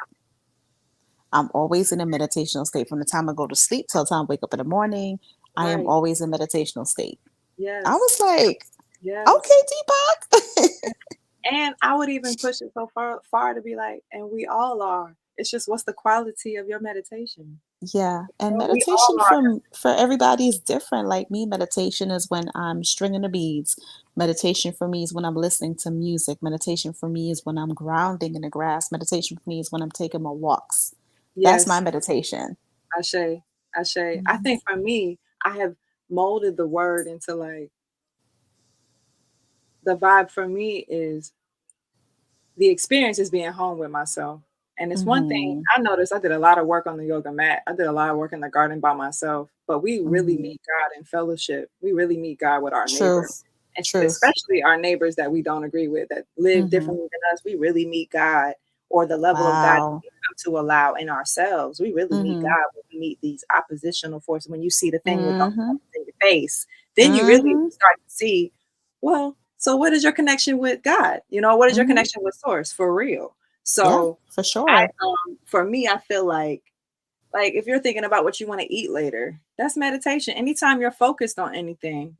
I'm always in a meditational state from the time I go to sleep till the time I wake up in the morning. I am Right. always in meditational state." I Yes. was like, Yes. "Okay, Deepak." And I would even push it so far to be like, and we all are. It's just what's the quality of your meditation? Yeah, and We all meditation are. for everybody is different. Like me, meditation is when I'm stringing the beads. Meditation for me is when I'm listening to music. Meditation for me is when I'm grounding in the grass. Meditation for me is when I'm taking my walks. That's my Yes. meditation. Ashe, Ashe. I Mhm. think for me, I have molded the word into like the vibe for me is the experience is being home with myself. And it's one thing Mhm. I noticed I did a lot of work on the yoga mat. I did a lot of work in the garden by myself, but we really Mhm. meet God in fellowship. We really meet God with our neighbor, Truth. and Truth. especially our neighbors that we don't agree with, that live Mhm. differently than us. We really meet God or the level of God that Wow. we come to allow in ourselves. We really meet Mhm. God when we meet these oppositional forces. When you see the thing with the Mhm. in your face, then you really Mhm. start to see, well, so what is your connection with God? What is your Mhm. connection with source for real? Yeah, So for I sure. for me, I feel like if you're thinking about what you want to eat later, that's meditation. Anytime you're focused on anything,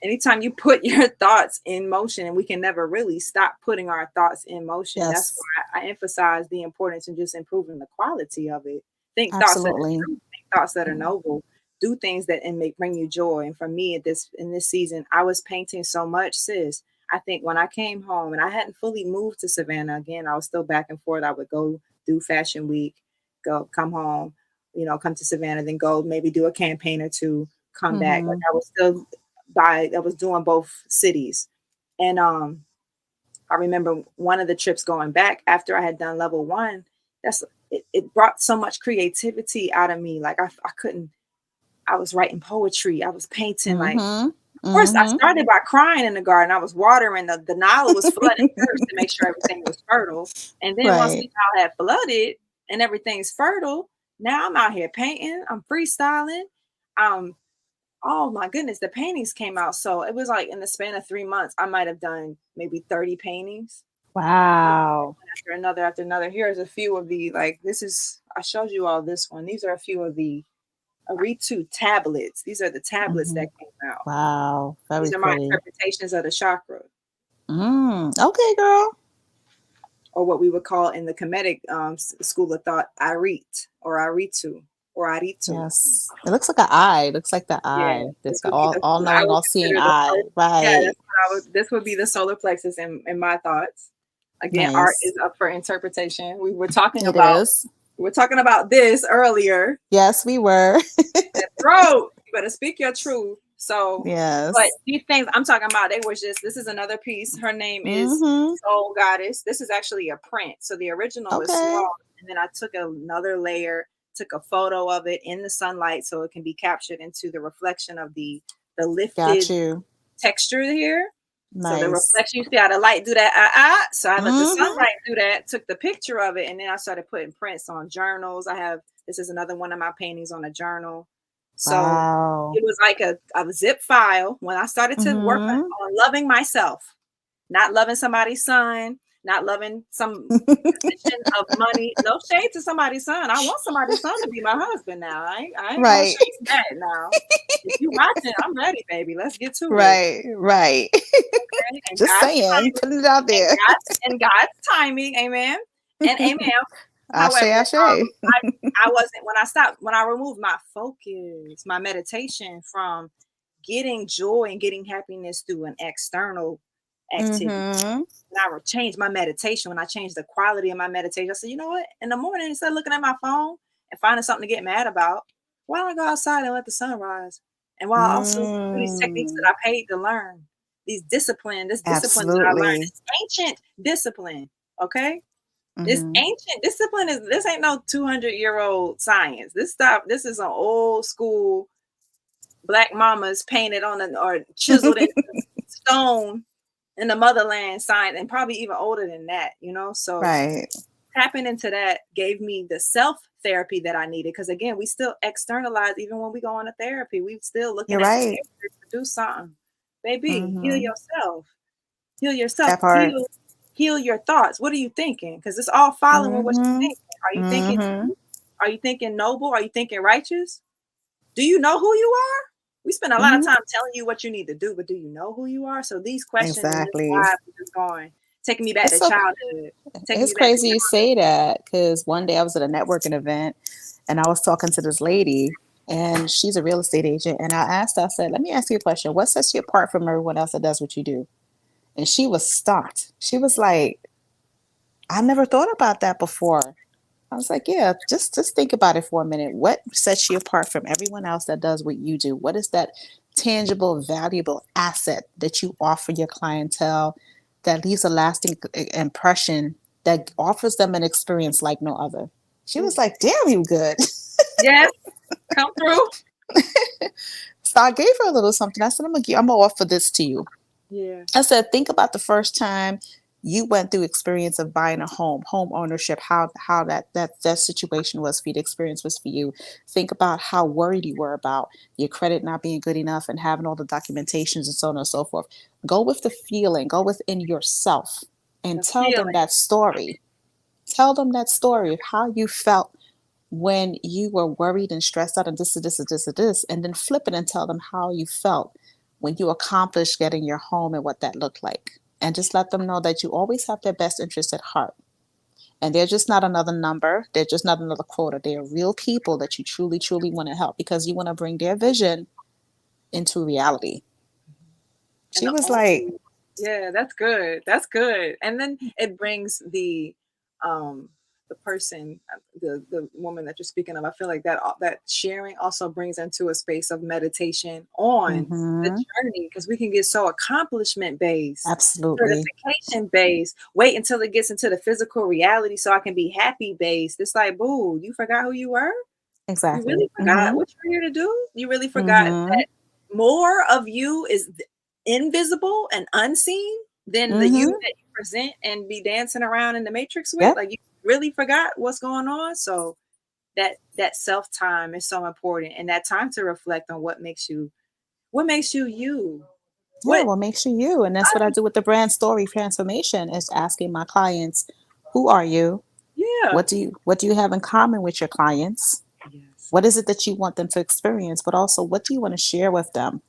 anytime you put your thoughts in motion, and we can never really stop putting our thoughts in motion. That's Yes. why I emphasize the importance of just improving the quality of it. Think thoughts that are Absolutely. true, think thoughts that are Mm. noble, do things that and make bring you joy. And for me, at this in this season, I was painting so much, sis. I think when I came home and I hadn't fully moved to Savannah again, I was still back and forth. I would go do fashion week, go come home, come to Savannah, then go maybe do a campaign or two, come back. Like Mhm. I was still I was doing both cities. And I remember one of the trips going back after I had done level one, it brought so much creativity out of me. Like I couldn't, I was writing poetry, I was painting. Like, Mhm. of course, I Mhm. started by crying in the garden. I was watering, the Nile was flooding first to make sure everything was fertile. And then once the Right. Nile had flooded and everything's fertile, now I'm out here painting, I'm freestyling. Um, Oh my goodness, the paintings came out. So it was like in the span of 3 months, I might have done maybe 30 paintings Wow. after another. Here's a few of the like this is I showed you all this one. These are a few of the Aritu tablets. These are the tablets that Mhm. came out. Wow. These Very are my pretty. interpretations of the chakra, Okay, girl. or what we would call in the Kemetic school of thought, Arit or Aritu or Aritu. Yes. It looks like an eye. It looks like the Yeah, eye. this This would be all I knowing, would all seeing consider the eye. yeah, Right. that's what this would be the solar plexus in my thoughts. Again, art Nice. is up for interpretation. It is. We were talking about this earlier. Yes, we were. That throat, you better speak your truth. So, but Yes. these things I'm talking about, they was just this is another piece. Her name is Mhm. Soul Goddess. This is actually a print. So the original is Okay. small, and then I took another layer, took a photo of it in the sunlight so it can be captured into the reflection of the Got lifted you. texture here. So the Nice. reflection, you see how the light do that, so I let the Mhm. sunlight do that, took the picture of it, and then I started putting prints on journals. This is another one of my paintings on a journal. So Wow. it was like a zip file when I started to work Mhm. on loving myself, not loving somebody's son, not loving some position of money. No shade to somebody's son. I want somebody's son to be my husband now. I ain't gonna Right. shade that now. If you watching, I'm ready, baby. Let's get to it. Right. Right. Okay? And Just God's saying, timing, putting it out and there. God's timing, amen. And amen. Ashe, However, ashe. I wasn't when I stopped, when I removed my focus, my meditation from getting joy and getting happiness through an external activity. Mm-hmm. When I changed my meditation, when I changed the quality of my meditation, I said, you know what? In the morning, instead of looking at my phone and finding something to get mad about, why don't I go outside and let the sun rise? And while I also do these techniques that Mm. I paid to learn, this discipline that I learned, Absolutely. this ancient discipline, okay? This Mm-hmm. ancient discipline this ain't no 200-year-old science. This is an old school black mamas painted on or chiseled in stone in the motherland sign, and probably even older than that, you know. So Right. tapping into that gave me the self therapy that I needed. Because again, we still externalize even when we go on a therapy. We still looking You're at the right. therapist to do something. Baby, heal Mm-hmm. yourself. Heal yourself. That part. Heal your thoughts. What are you thinking? Because it's all following what you're Mm-hmm. thinking. Are you thinking Mm-hmm. truth? Are you thinking noble? Are you thinking righteous? Do you know who you are? We spend a lot of Mm-hmm. time telling you what you need to do, but do you know who you are? So these questions and this Exactly. vibe is just going, taking me back It's to so childhood, taking it's me back to crazy you say that because one day I was at a networking event and I was talking to this lady and she's a real estate agent and I asked her, I said, let me ask you a question. What sets you apart from everyone else that does what you do? And she was stumped. She was like, I never thought about that before. I was like, yeah, just think about it for a minute. What sets you apart from everyone else that does what you do? What is that tangible, valuable asset that you offer your clientele that leaves a lasting impression that offers them an experience like no other? She was Mm. like, damn, you good. Yes, come through. So I gave her a little something. I said, I'm gonna offer this to you. Yeah, I said, think about the first time you went through experience of buying a home ownership, how that situation was for you, the experience was for you. Think about how worried you were about your credit not being good enough and having all the documentations and so on and so forth. Go with the feeling, go within yourself and the tell them feeling. that story. Tell them that story of how you felt when you were worried and stressed out and this, and then flip it and tell them how you felt when you accomplished getting your home and what that looked like. And just let them know that you always have their best interest at heart. And they're just not another number. They're just not another quota. They are real people that you truly, truly want to help because you want to bring their vision into reality. And She was like, yeah, that's good. That's good. And then it brings um the person, the woman that you're speaking of. I feel like that sharing also brings into a space of meditation on the mm-hmm, journey, because we can get so accomplishment based, absolutely, certification based, wait until it gets into the physical reality so I can be happy based. It's like, boo, you forgot who you were? You exactly, really forgot mm-hmm, what you're here to do? You really forgot mm-hmm, that more of you is invisible and unseen than the you mm-hmm, that you present and be dancing around in the matrix with? yep, Like, you really forgot what's going on? So that self time is so important, and that time to reflect on what makes you you. yeah, What what makes you you? And that's what I do with the brand story transformation is asking my clients, who are you? yeah. What do you have in common with your clients? Yes. What is it that you want them to experience? But also, what do you want to share with them?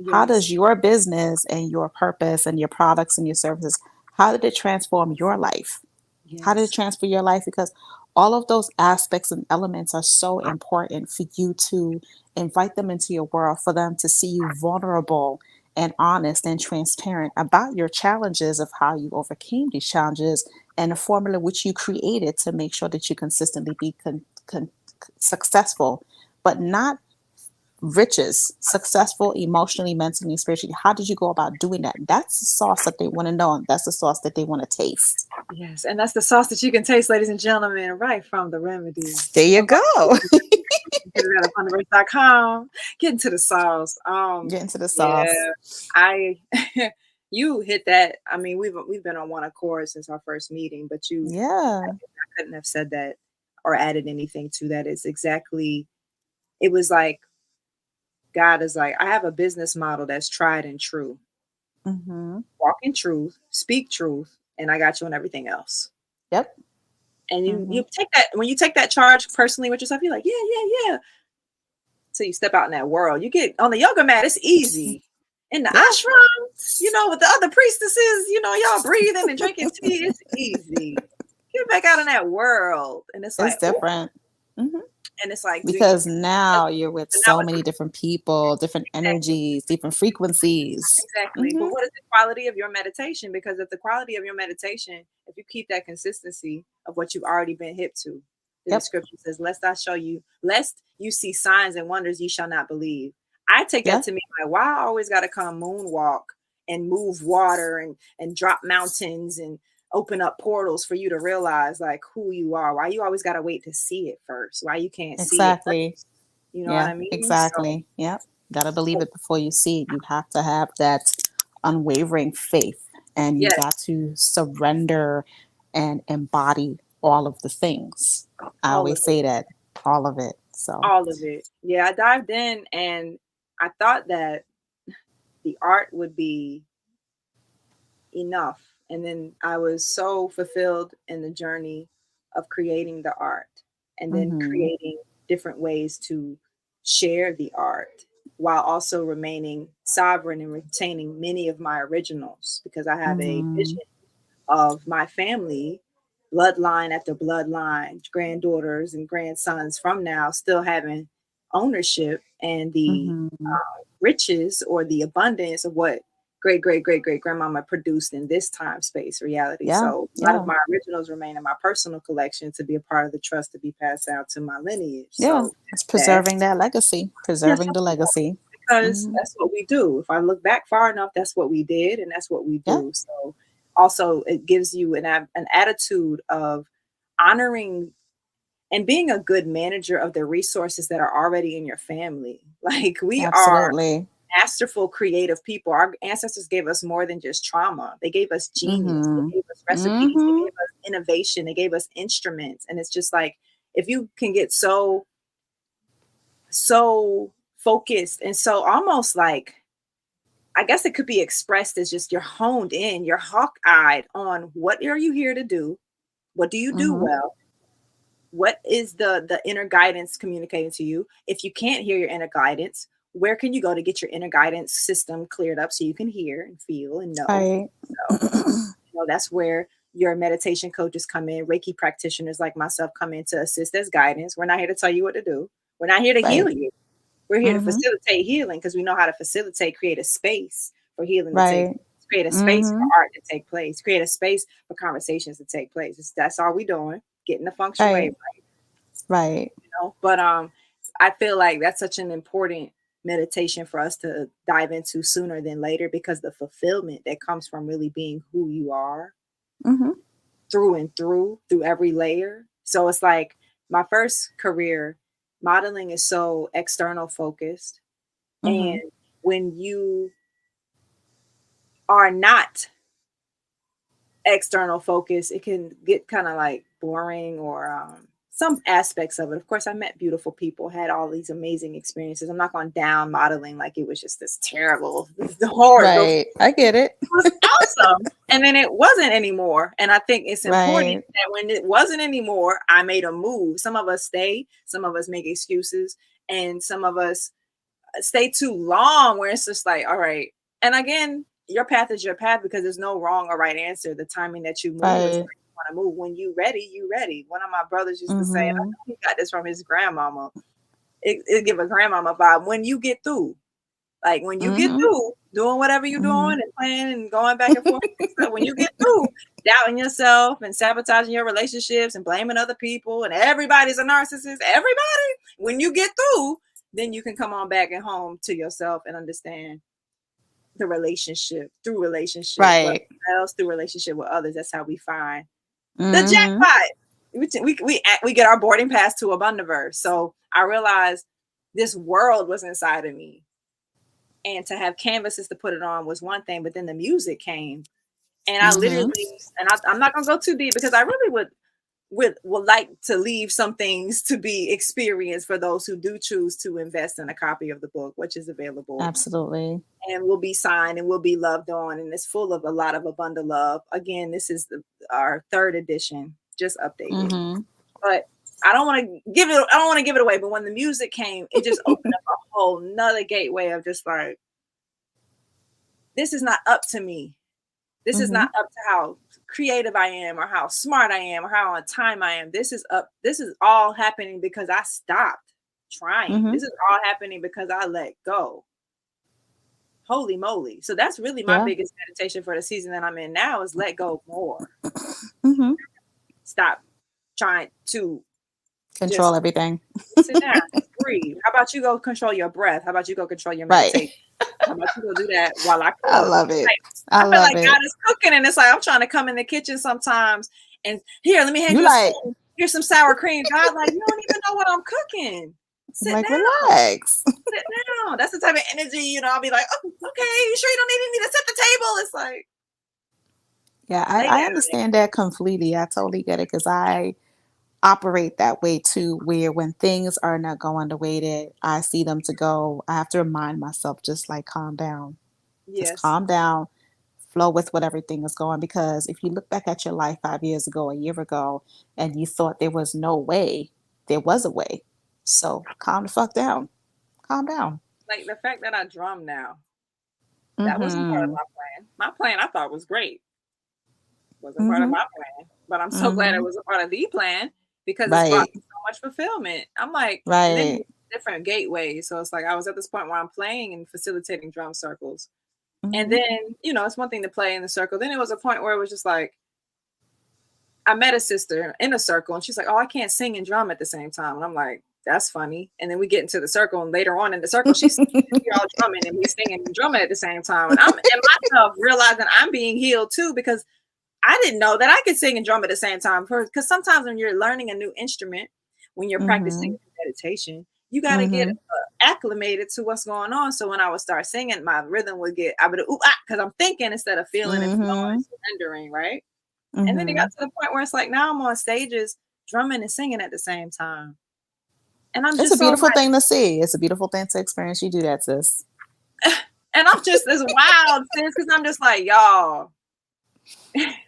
How Yes. does your business and your purpose and your products and your services, how did it transform your life? How did it Yes. transfer your life? Because all of those aspects and elements are so important for you to invite them into your world, for them to see you vulnerable and honest and transparent about your challenges, of how you overcame these challenges, and the formula which you created to make sure that you consistently be successful, but not riches, successful emotionally, mentally, and spiritually. How did you go about doing that? That's the sauce that they want to know, and that's the sauce that they want to taste. Yes. And that's the sauce that you can taste, ladies and gentlemen, right from the remedy. There you go. Get it at upon Get into the sauce. Get into the sauce. Yeah, I you hit that. I mean, we've been on one accord since our first meeting, but Yeah. I couldn't have said that or added anything to that. It's exactly. It was like God is like, I have a business model that's tried and true. Mm-hmm. Walk in truth, speak truth, and I got you on everything else. Yep. And Mm-hmm. you take that, when you take that charge personally with yourself, you're like, yeah. So you step out in that world. You get on the yoga mat, it's easy. In the Yeah. ashram, with the other priestesses, y'all breathing and drinking tea, it's easy. Get back out in that world. And it's It's like, oh, different. Hmm. and it's like, do you, Because now you're with so now so it's many different people, different exactly. energies, different frequencies. Exactly. Hmm. But what is the quality of your meditation? Because if the quality of your meditation, if you keep that consistency of what you've already been hip to, then the Yep. scripture says, lest you see signs and wonders ye shall not believe. I take that Yeah. to mean like, why I always gotta come moonwalk and move water and drop mountains and open up portals for you to realize like who you are. Why you always gotta wait to see it first? Why you can't see it Exactly. first? You know what Yeah. I mean? So Exactly. Yep. Gotta believe it before you see it. You have to have that unwavering faith, and you yes, got to surrender and embody all of the things. I all of always it. say that, all of it. So, All of it. Yeah, I dived in and I thought that the art would be enough. And then I was so fulfilled in the journey of creating the art and then hmm, creating different ways to share the art while also remaining sovereign and retaining many of my originals because I have a hmm, vision of my family, bloodline after bloodline, granddaughters and grandsons from now still having ownership and the hmm, riches or the abundance of what great great great great grandmama produced in this time space reality. yeah, So a lot of yeah, my originals remain in my personal collection to be a part of the trust to be passed down to my lineage. yeah. So It's that preserving that legacy, yes, preserving the legacy. because Hmm. that's what we do. If I look back far enough, that's what we did, and that's what we Yeah, do. So, also, it gives you an attitude of honoring and being a good manager of the resources that are already in your family. Like we are absolutely. masterful, creative people. Our ancestors gave us more than just trauma; they gave us genius. Hmm. They gave us recipes. They Hmm. gave us innovation. They gave us instruments, and it's just like if you can get so focused and so almost like I guess it could be expressed as just you're honed in, you're hawk-eyed on what are you here to do? What do you do Hmm. well? What is the inner guidance communicating to you? If you can't hear your inner guidance, where can you go to get your inner guidance system cleared up so you can hear and feel and know? Right. So, that's where your meditation coaches come in, Reiki practitioners like myself come in to assist as guidance. We're not here to tell you what to do. We're not here to heal Right. you. We're here to Hmm. facilitate healing because we know how to facilitate, create a space for healing to take Right. place, create a space Hmm. for art to take place, create a space for conversations to take place. That's all we're doing, getting the feng shui Right. right, Right. But I feel like that's such an important meditation for us to dive into sooner than later because the fulfillment that comes from really being who you are Hmm. through and through every layer. So it's like my first career, modeling is so external focused. Hmm. And when you are not external focus, it can get kind of like boring or some aspects of it. Of course, I met beautiful people, had all these amazing experiences. I'm not going down modeling like it was just this terrible, this horrible. Right. I get it. It was awesome. And then it wasn't anymore. And I think it's important Right. that when it wasn't anymore, I made a move. Some of us stay, some of us make excuses, and some of us stay too long where it's just like, all right. And again, your path is your path because there's no wrong or right answer. The timing that you move is Right. where you want to move. When you ready, you ready. One of my brothers used to say, and I Hmm. know he got this from his grandmama. It give a grandmama vibe. When you get through, like when you get Hmm. through doing whatever you're doing Hmm. and playing and going back and forth, so when you get through doubting yourself and sabotaging your relationships and blaming other people and everybody's a narcissist, everybody, when you get through, then you can come on back and home to yourself and understand the relationship with Right. ourselves, through relationship with others. That's how we find the Hmm. jackpot. We get our boarding pass to Abundaverse. So I realized this world was inside of me, and to have canvases to put it on was one thing, but then the music came, and I Hmm. literally, and I'm not gonna go too deep because I really would. would like to leave some things to be experienced for those who do choose to invest in a copy of the book, which is available Absolutely. and will be signed and will be loved on, and it's full of a lot of abundant love. Again, this is our third edition, just updated. Mm-hmm. But I don't want to give it. I don't want to give it away. But when the music came, it just opened up a whole nother gateway of just like, this is not up to me. This is Mm-hmm. not up to how creative I am or how smart I am or how on time I am. This is up. This is all happening because I stopped trying. Mm-hmm. This is all happening because I let go. Holy moly. So that's really my Yeah. biggest meditation for the season that I'm in now is let go more. Mm-hmm. Stop trying to Control just everything. sit down, just breathe. How about you go control your breath? How about you go control your Right. meditation? How about you go do that while I I cook? love it. Like, I I feel love like God it. is cooking, and it's like I'm trying to come in the kitchen sometimes and here, let me hand You you a like spoon. Here's some sour cream. God, like, you don't even know what I'm cooking. Sit like down. relax. Sit down. That's the type of energy, I'll be like, oh, okay, you sure you don't need me to set the table? It's like, Yeah, lay I down. understand that completely. I totally get it because I operate that way too, where when things are not going the way that I see them to go, I have to remind myself just like calm down. Just Yes. calm down, flow with what everything is going. Because if you look back at your life 5 years ago, a year ago, and you thought there was no way, there was a way. So calm the fuck down. Calm down. Like the fact that I drum now, that wasn't part of Mm-hmm. my plan. My plan I thought was great. Wasn't part of Mm-hmm. my plan. But I'm so glad it Mm-hmm. was a part of the plan because it's brought Right. me so much fulfillment. I'm like, and then Right. different gateways. So it's like I was at this point where I'm playing and facilitating drum circles. And Mm-hmm. then, it's one thing to play in the circle. Then it was a point where it was just like I met a sister in a circle and she's like, oh, I can't sing and drum at the same time. And I'm like, that's funny. And then we get into the circle and later on in the circle, she's we're all drumming and we singing and drumming at the same time. And I'm and myself realizing I'm being healed too because I didn't know that I could sing and drum at the same time. Because sometimes when you're learning a new instrument, when you're practicing Mm-hmm. meditation, you got to get Mm-hmm. acclimated to what's going on. So when I would start singing, my rhythm would get, I would, ooh, ah, because I'm thinking instead of feeling and flowing Mm-hmm. and surrendering, right? And then it got Mm-hmm. to the point where it's like now I'm on stages drumming and singing at the same time. And I'm It's just a so beautiful like, thing to see. It's a beautiful thing to experience. You do that, sis. and I'm just as wild, sis, because I'm just like, y'all,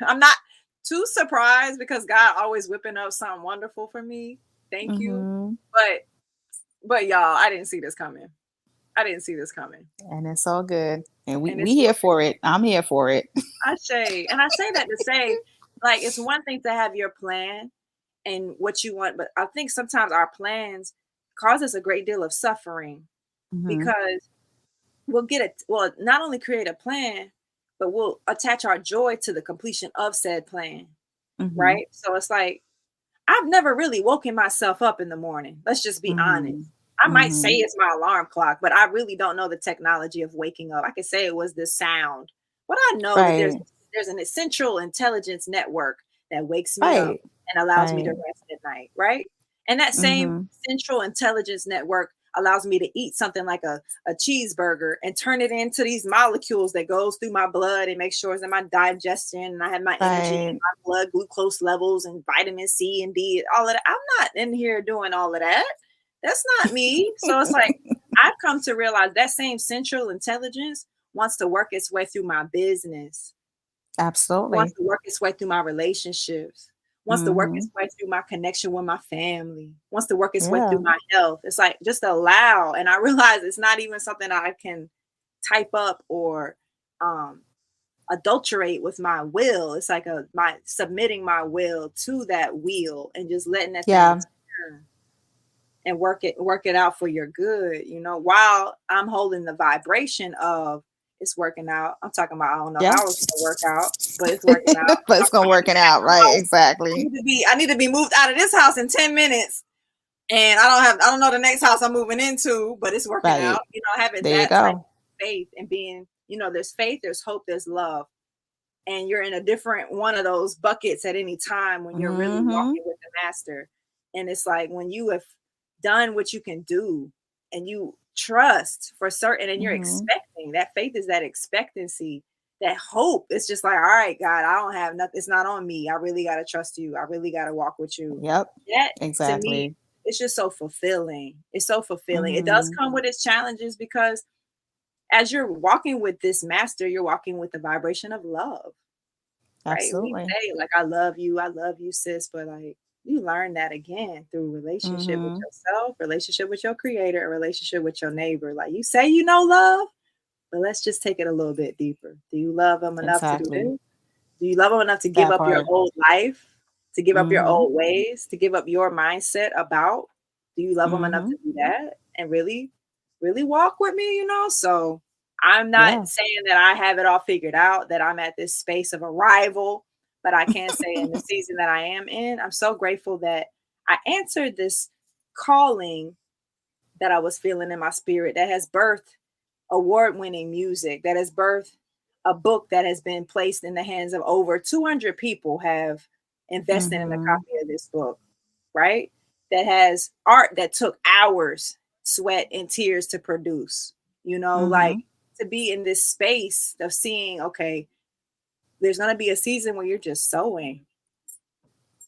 I'm not too surprised because God always whipping up something wonderful for me. Thank you. Mm-hmm. But y'all, I didn't see this coming. I didn't see this coming. And it's all good. And we And we it's here working. for it. I'm here for it. I say, and I say that to say, like, it's one thing to have your plan and what you want, but I think sometimes our plans cause us a great deal of suffering Mm-hmm. because we'll get it. Well, not only create a plan, but we'll attach our joy to the completion of said plan. Mm-hmm. Right. So it's like, I've never really woken myself up in the morning. Let's just be Mm-hmm. honest. I might say Mm-hmm. it's my alarm clock, but I really don't know the technology of waking up. I could say it was this sound. But I know that there's Right. there's an essential intelligence network that wakes me up Right. and allows me to Right. rest at night, right? And that same Mm-hmm. central intelligence network allows me to eat something like a cheeseburger and turn it into these molecules that goes through my blood and make sure it's in my digestion and I have my energy and Right. my blood glucose levels and vitamin C and D, all of that. I'm not in here doing all of that. That's not me. So it's like I've come to realize that same central intelligence wants to work its way through my business, wants Absolutely. to work its way through my relationships, wants to work Mm-hmm. its way through my connection with my family, wants to work its way through Yeah. my health. It's like just allow. And I realize it's not even something I can type up or um adulterate with my will. It's like my submitting my will to that wheel and just letting that thing Yeah. turn and work it out for your good, while I'm holding the vibration of it's working out. I'm talking about I don't know Yeah. how it's gonna work out, but it's working out. But it's gonna work it out, right? I Exactly. need to be I need to be moved out of this house in 10 minutes. And I don't know the next house I'm moving into, but it's working out. Right. Having There you that type go. of faith and being, there's faith, there's hope, there's love. And you're in a different one of those buckets at any time when you're really Mm-hmm. walking with the master. And it's like when you have done what you can do and you trust for certain and you're Mm-hmm. expecting, that faith is that expectancy. that hope. It's just like, all right, God, I don't have nothing. It's not on me. I really got to trust you. I really got to walk with you. Yep. That to me, Exactly. it's just so fulfilling. It's so fulfilling. It does Mhm. come with its challenges because as you're walking with this master, you're walking with the vibration of love, right? We Absolutely. say like, I love you, sis, but like you learn that again through relationship with Mhm. yourself, relationship with your creator, and relationship with your neighbor. Like you say, you know, love, but let's just take it a little bit deeper. Do you love them enough to do Exactly. this? Do you love them enough to give That up your part. old life, to give up your Mhm. old ways, to give up your mindset about? Do you love them enough to Mhm. do that and really, really walk with me? You know, so I'm not Yeah. saying that I have it all figured out, that I'm at this space of arrival, but I can say in the season that I am in, I'm so grateful that I answered this calling that I was feeling in my spirit that has birthed award-winning music, that has birthed a book that has been placed in the hands of over 200 people have invested in a Mhm. copy of this book, right? That has art that took hours, sweat, and tears to produce. You know, like Mhm. to be in this space of seeing, okay, there's going to be a season where you're just sewing.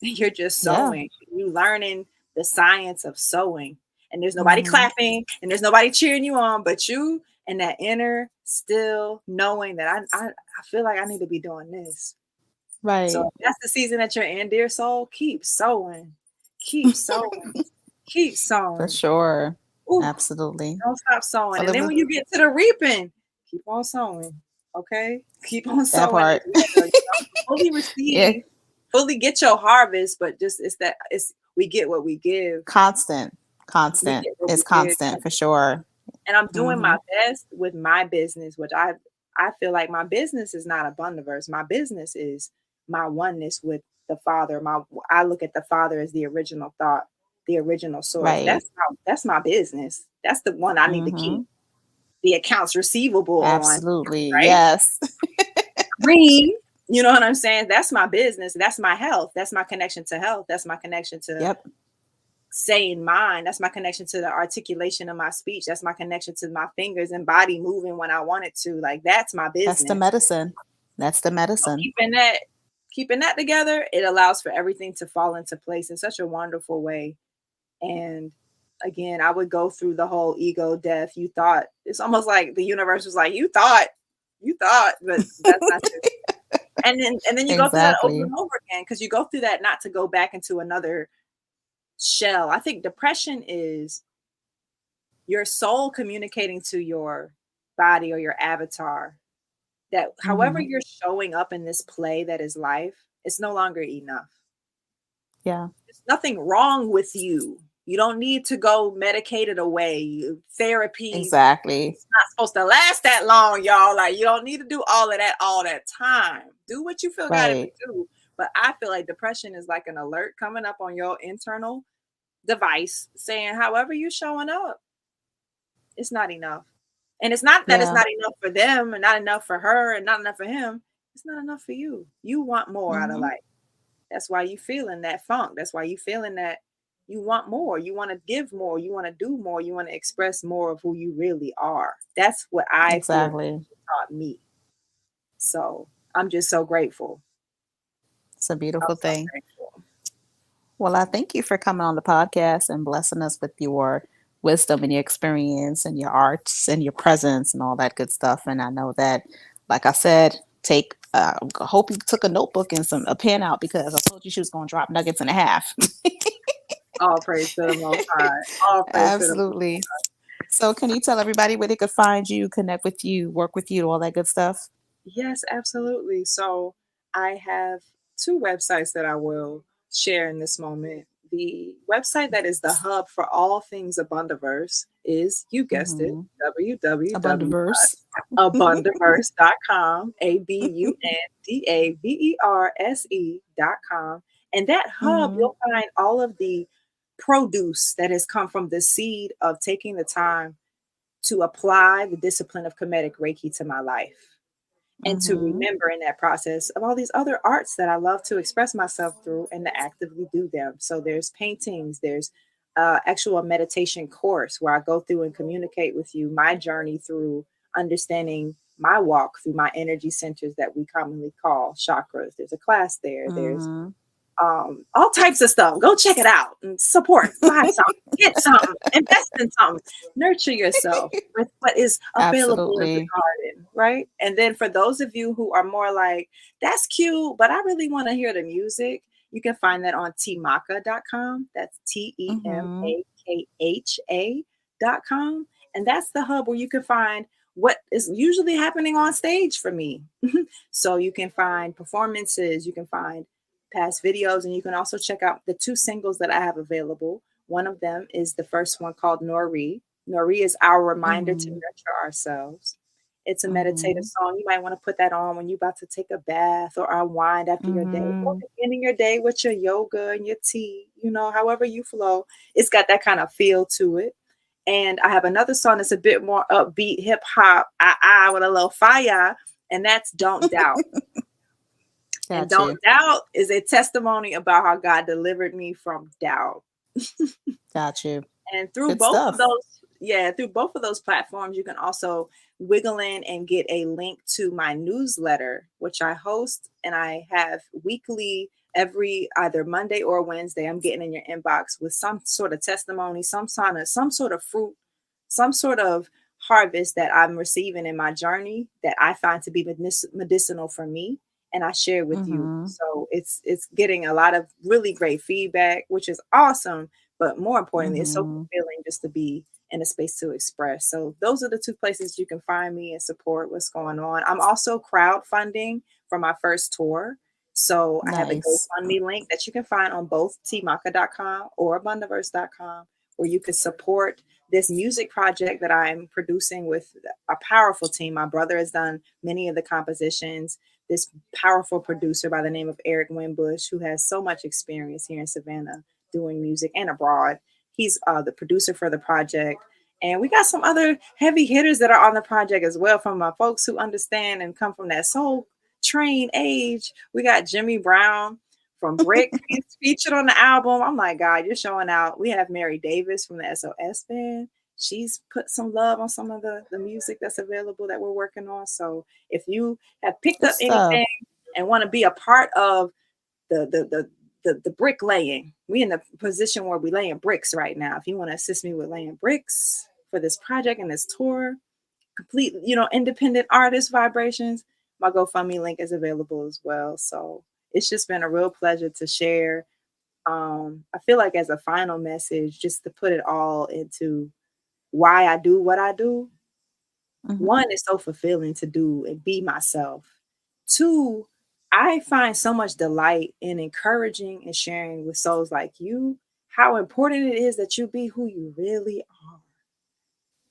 You're just Yeah. sewing. You learning the science of sewing. And there's nobody Mhm. clapping and there's nobody cheering you on but you and that inner still knowing that I feel like I need to be doing this. So Right. if that's the season that you're in, dear soul, keep sewing. Keep sewing. Keep For sewing. sure. Ooh, Absolutely. don't stop sewing. So And let then me when you get to the reaping, keep on sewing. Okay? Keep on that sewing as part. well. You know, fully Yeah. receive, fully get your harvest, but just it's that it's we get what we give. Constant. We Constant. get what It's we give. constant for sure. And I'm doing my Mhm. best with my business, which I feel like my business is not a bundiverse. My business is my oneness with the Father. My I look at the Father as the original thought, the original source. Right. That's my business. That's the one I need to keep Mhm. the accounts receivable on, Absolutely. right? Yes. Green. You know what I'm saying? That's my business. That's my health. That's my connection to health. That's my connection to Yep. saying mind. That's my connection to the articulation of my speech. That's my connection to my fingers and body moving when I want it to. Like that's my That's the business. medicine. That's the So medicine. keeping that together, it allows for everything to fall into place in such a wonderful way. And again, I would go through the whole ego death. You thought it's almost like the universe was like, you thought, but that's not true. And then you go through that over Exactly. and over again because you go through that not to go back into another shell. I think depression is your soul communicating to your body or your avatar that however Mhm. you're showing up in this play that is life, it's no longer enough. Yeah. There's nothing wrong with you. You don't need to go medicated away. Therapy, Exactly. it's not supposed to last that long, y'all. Like you don't need to do all of that all that time. Do what you feel got to Right. do. But I feel like depression is like an alert coming up on your internal device saying, however you showing up, it's not enough. And it's not that it's Yeah. not enough for them and not enough for her and not enough for him. It's not enough for you. You want more out of Mhm. life. That's why you feeling that funk. That's why you feeling that you want more. You want to give more. You want to do more. You want to express more of who you really are. That's what I feel Exactly. taught me. So I'm just so grateful. It's a I'm beautiful so thing. grateful. Well, I thank you for coming on the podcast and blessing us with your wisdom and your experience and your arts and your presence and all that good stuff. And I know that, like I said, take. I hope you took a notebook and a pen out because I told you she was going to drop nuggets and a half. All praise to the Most High. All praise to the Most Absolutely. So, can you tell everybody where they could find you, connect with you, work with you, all that good stuff? Yes, absolutely. So I have two websites that I will share in this moment. The website that is the hub for all things Abundiverse is, you guessed it, Mm-hmm. Abundiverse. www.abundiverse.com, abundaverse.com. And that hub, Mm-hmm. you'll find all of the produce that has come from the seed of taking the time to apply the discipline of Kemetic Reiki to my life and to Mm-hmm. remember in that process of all these other arts that I love to express myself through and to actively do them. So there's paintings, there's actual meditation course where I go through and communicate with you my journey through understanding my walk through my energy centers that we commonly call chakras. There's a class there. There's Mm-hmm. all types of stuff. Go check it out and support, buy something, get something, invest in something, nurture yourself with what is available in the Absolutely. garden, right? And then for those of you who are more like, that's cute, but I really want to hear the music, you can find that on temakha.com. That's Mm-hmm. temakha.com. And that's the hub where you can find what is usually happening on stage for me. So you can find performances, you can find past videos, and you can also check out the two singles that I have available. One of them is the first one called Nori. Nori is our reminder to Mm-hmm. nurture ourselves. It's a meditative Mm-hmm. song. You might want to put that on when you're about to take a bath or unwind after your day, or Mm-hmm. beginning your day with your yoga and your tea, however you flow. It's got that kind of feel to it. And I have another song that's a bit more upbeat, hip hop, with a little fire, and that's Don't Doubt. And Got Don't you. Doubt is a testimony about how God delivered me from doubt. Got you. And through Good both of stuff. those, yeah, through both of those platforms, you can also wiggle in and get a link to my newsletter, which I host and I have weekly, every either Monday or Wednesday. I'm getting in your inbox with some sort of testimony, some sort of fruit, some sort of harvest that I'm receiving in my journey that I find to be medicinal for me, and I share with you. Mm-hmm. So it's getting a lot of really great feedback, which is awesome, but more importantly, it's so Mm-hmm. fulfilling just to be in a space to express. So those are the two places you can find me and support what's going on. I'm also crowdfunding for my first tour. So I have a Nice. GoFundMe link that you can find on both tmaka.com or abundaverse.com, where you can support this music project that I'm producing with a powerful team. My brother has done many of the compositions. This powerful producer by the name of Eric Winbush, who has so much experience here in Savannah doing music and abroad. He's the producer for the project. And we got some other heavy hitters that are on the project as well, from my folks who understand and come from that soul train age. We got Jimmy Brown from Brick. He's featured on the album. I'm like, God, you're showing out. We have Mary Davis from the SOS band. She's put some love on some of the music that's available that we're working on. So if you have picked Good up anything stuff. and want to be a part of the the the the brick laying. We in the position where we laying bricks right now. If you want to assist me with laying bricks for this project and this tour, complete, independent artist vibrations, my GoFundMe link is available as well. So it's just been a real pleasure to share. I feel like as a final message, just to put it all into why I do what I do. Mm-hmm. One, is so fulfilling to do and be myself. Two, I find so much delight in encouraging and sharing with souls like you how important it is that you be who you really are.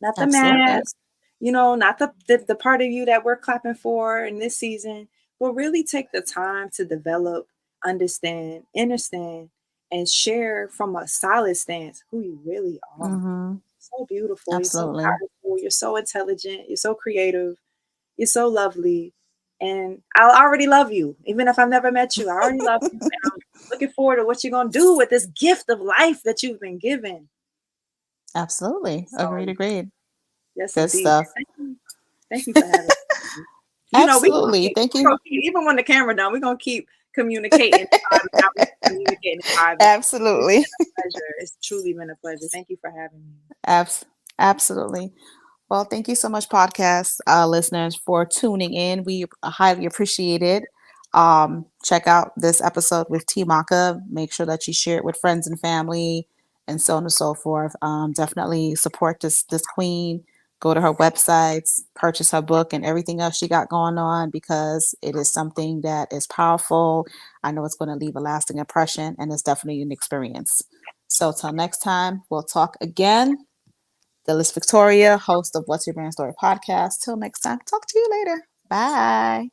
Not the Absolutely. mask, not the part of you that we're clapping for in this season, but really take the time to develop, understand, and share from a solid stance who you really are. Mm-hmm. So beautiful. You're so Absolutely. powerful. You're so intelligent. You're so creative. You're so lovely. And I already love you. Even if I've never met you, I already love you. And I'm looking forward to what you're going to do with this gift of life that you've been given. Absolutely. Agreed. So, Agreed. yes, Good indeed. stuff. Thank you. Thank you for having me. Absolutely. Thank We you. gonna keep, even when the camera done, we're going to keep communicating and vibing how we communicating and vibing. It's Absolutely. been a pleasure. It's truly been a pleasure. Thank you for having me. Abs- Absolutely. Well, thank you so much, podcast listeners, for tuning in. We highly appreciate it. Check out this episode with T Maka. Make sure that you share it with friends and family, and so on and so forth. Definitely support this queen. Go to her websites, purchase her book, and everything else she got going on, because it is something that is powerful. I know it's going to leave a lasting impression, and it's definitely an experience. So, till next time, we'll talk again. Phyllis Victoria, host of What's Your Brand Story podcast. Till next time, talk to you later. Bye.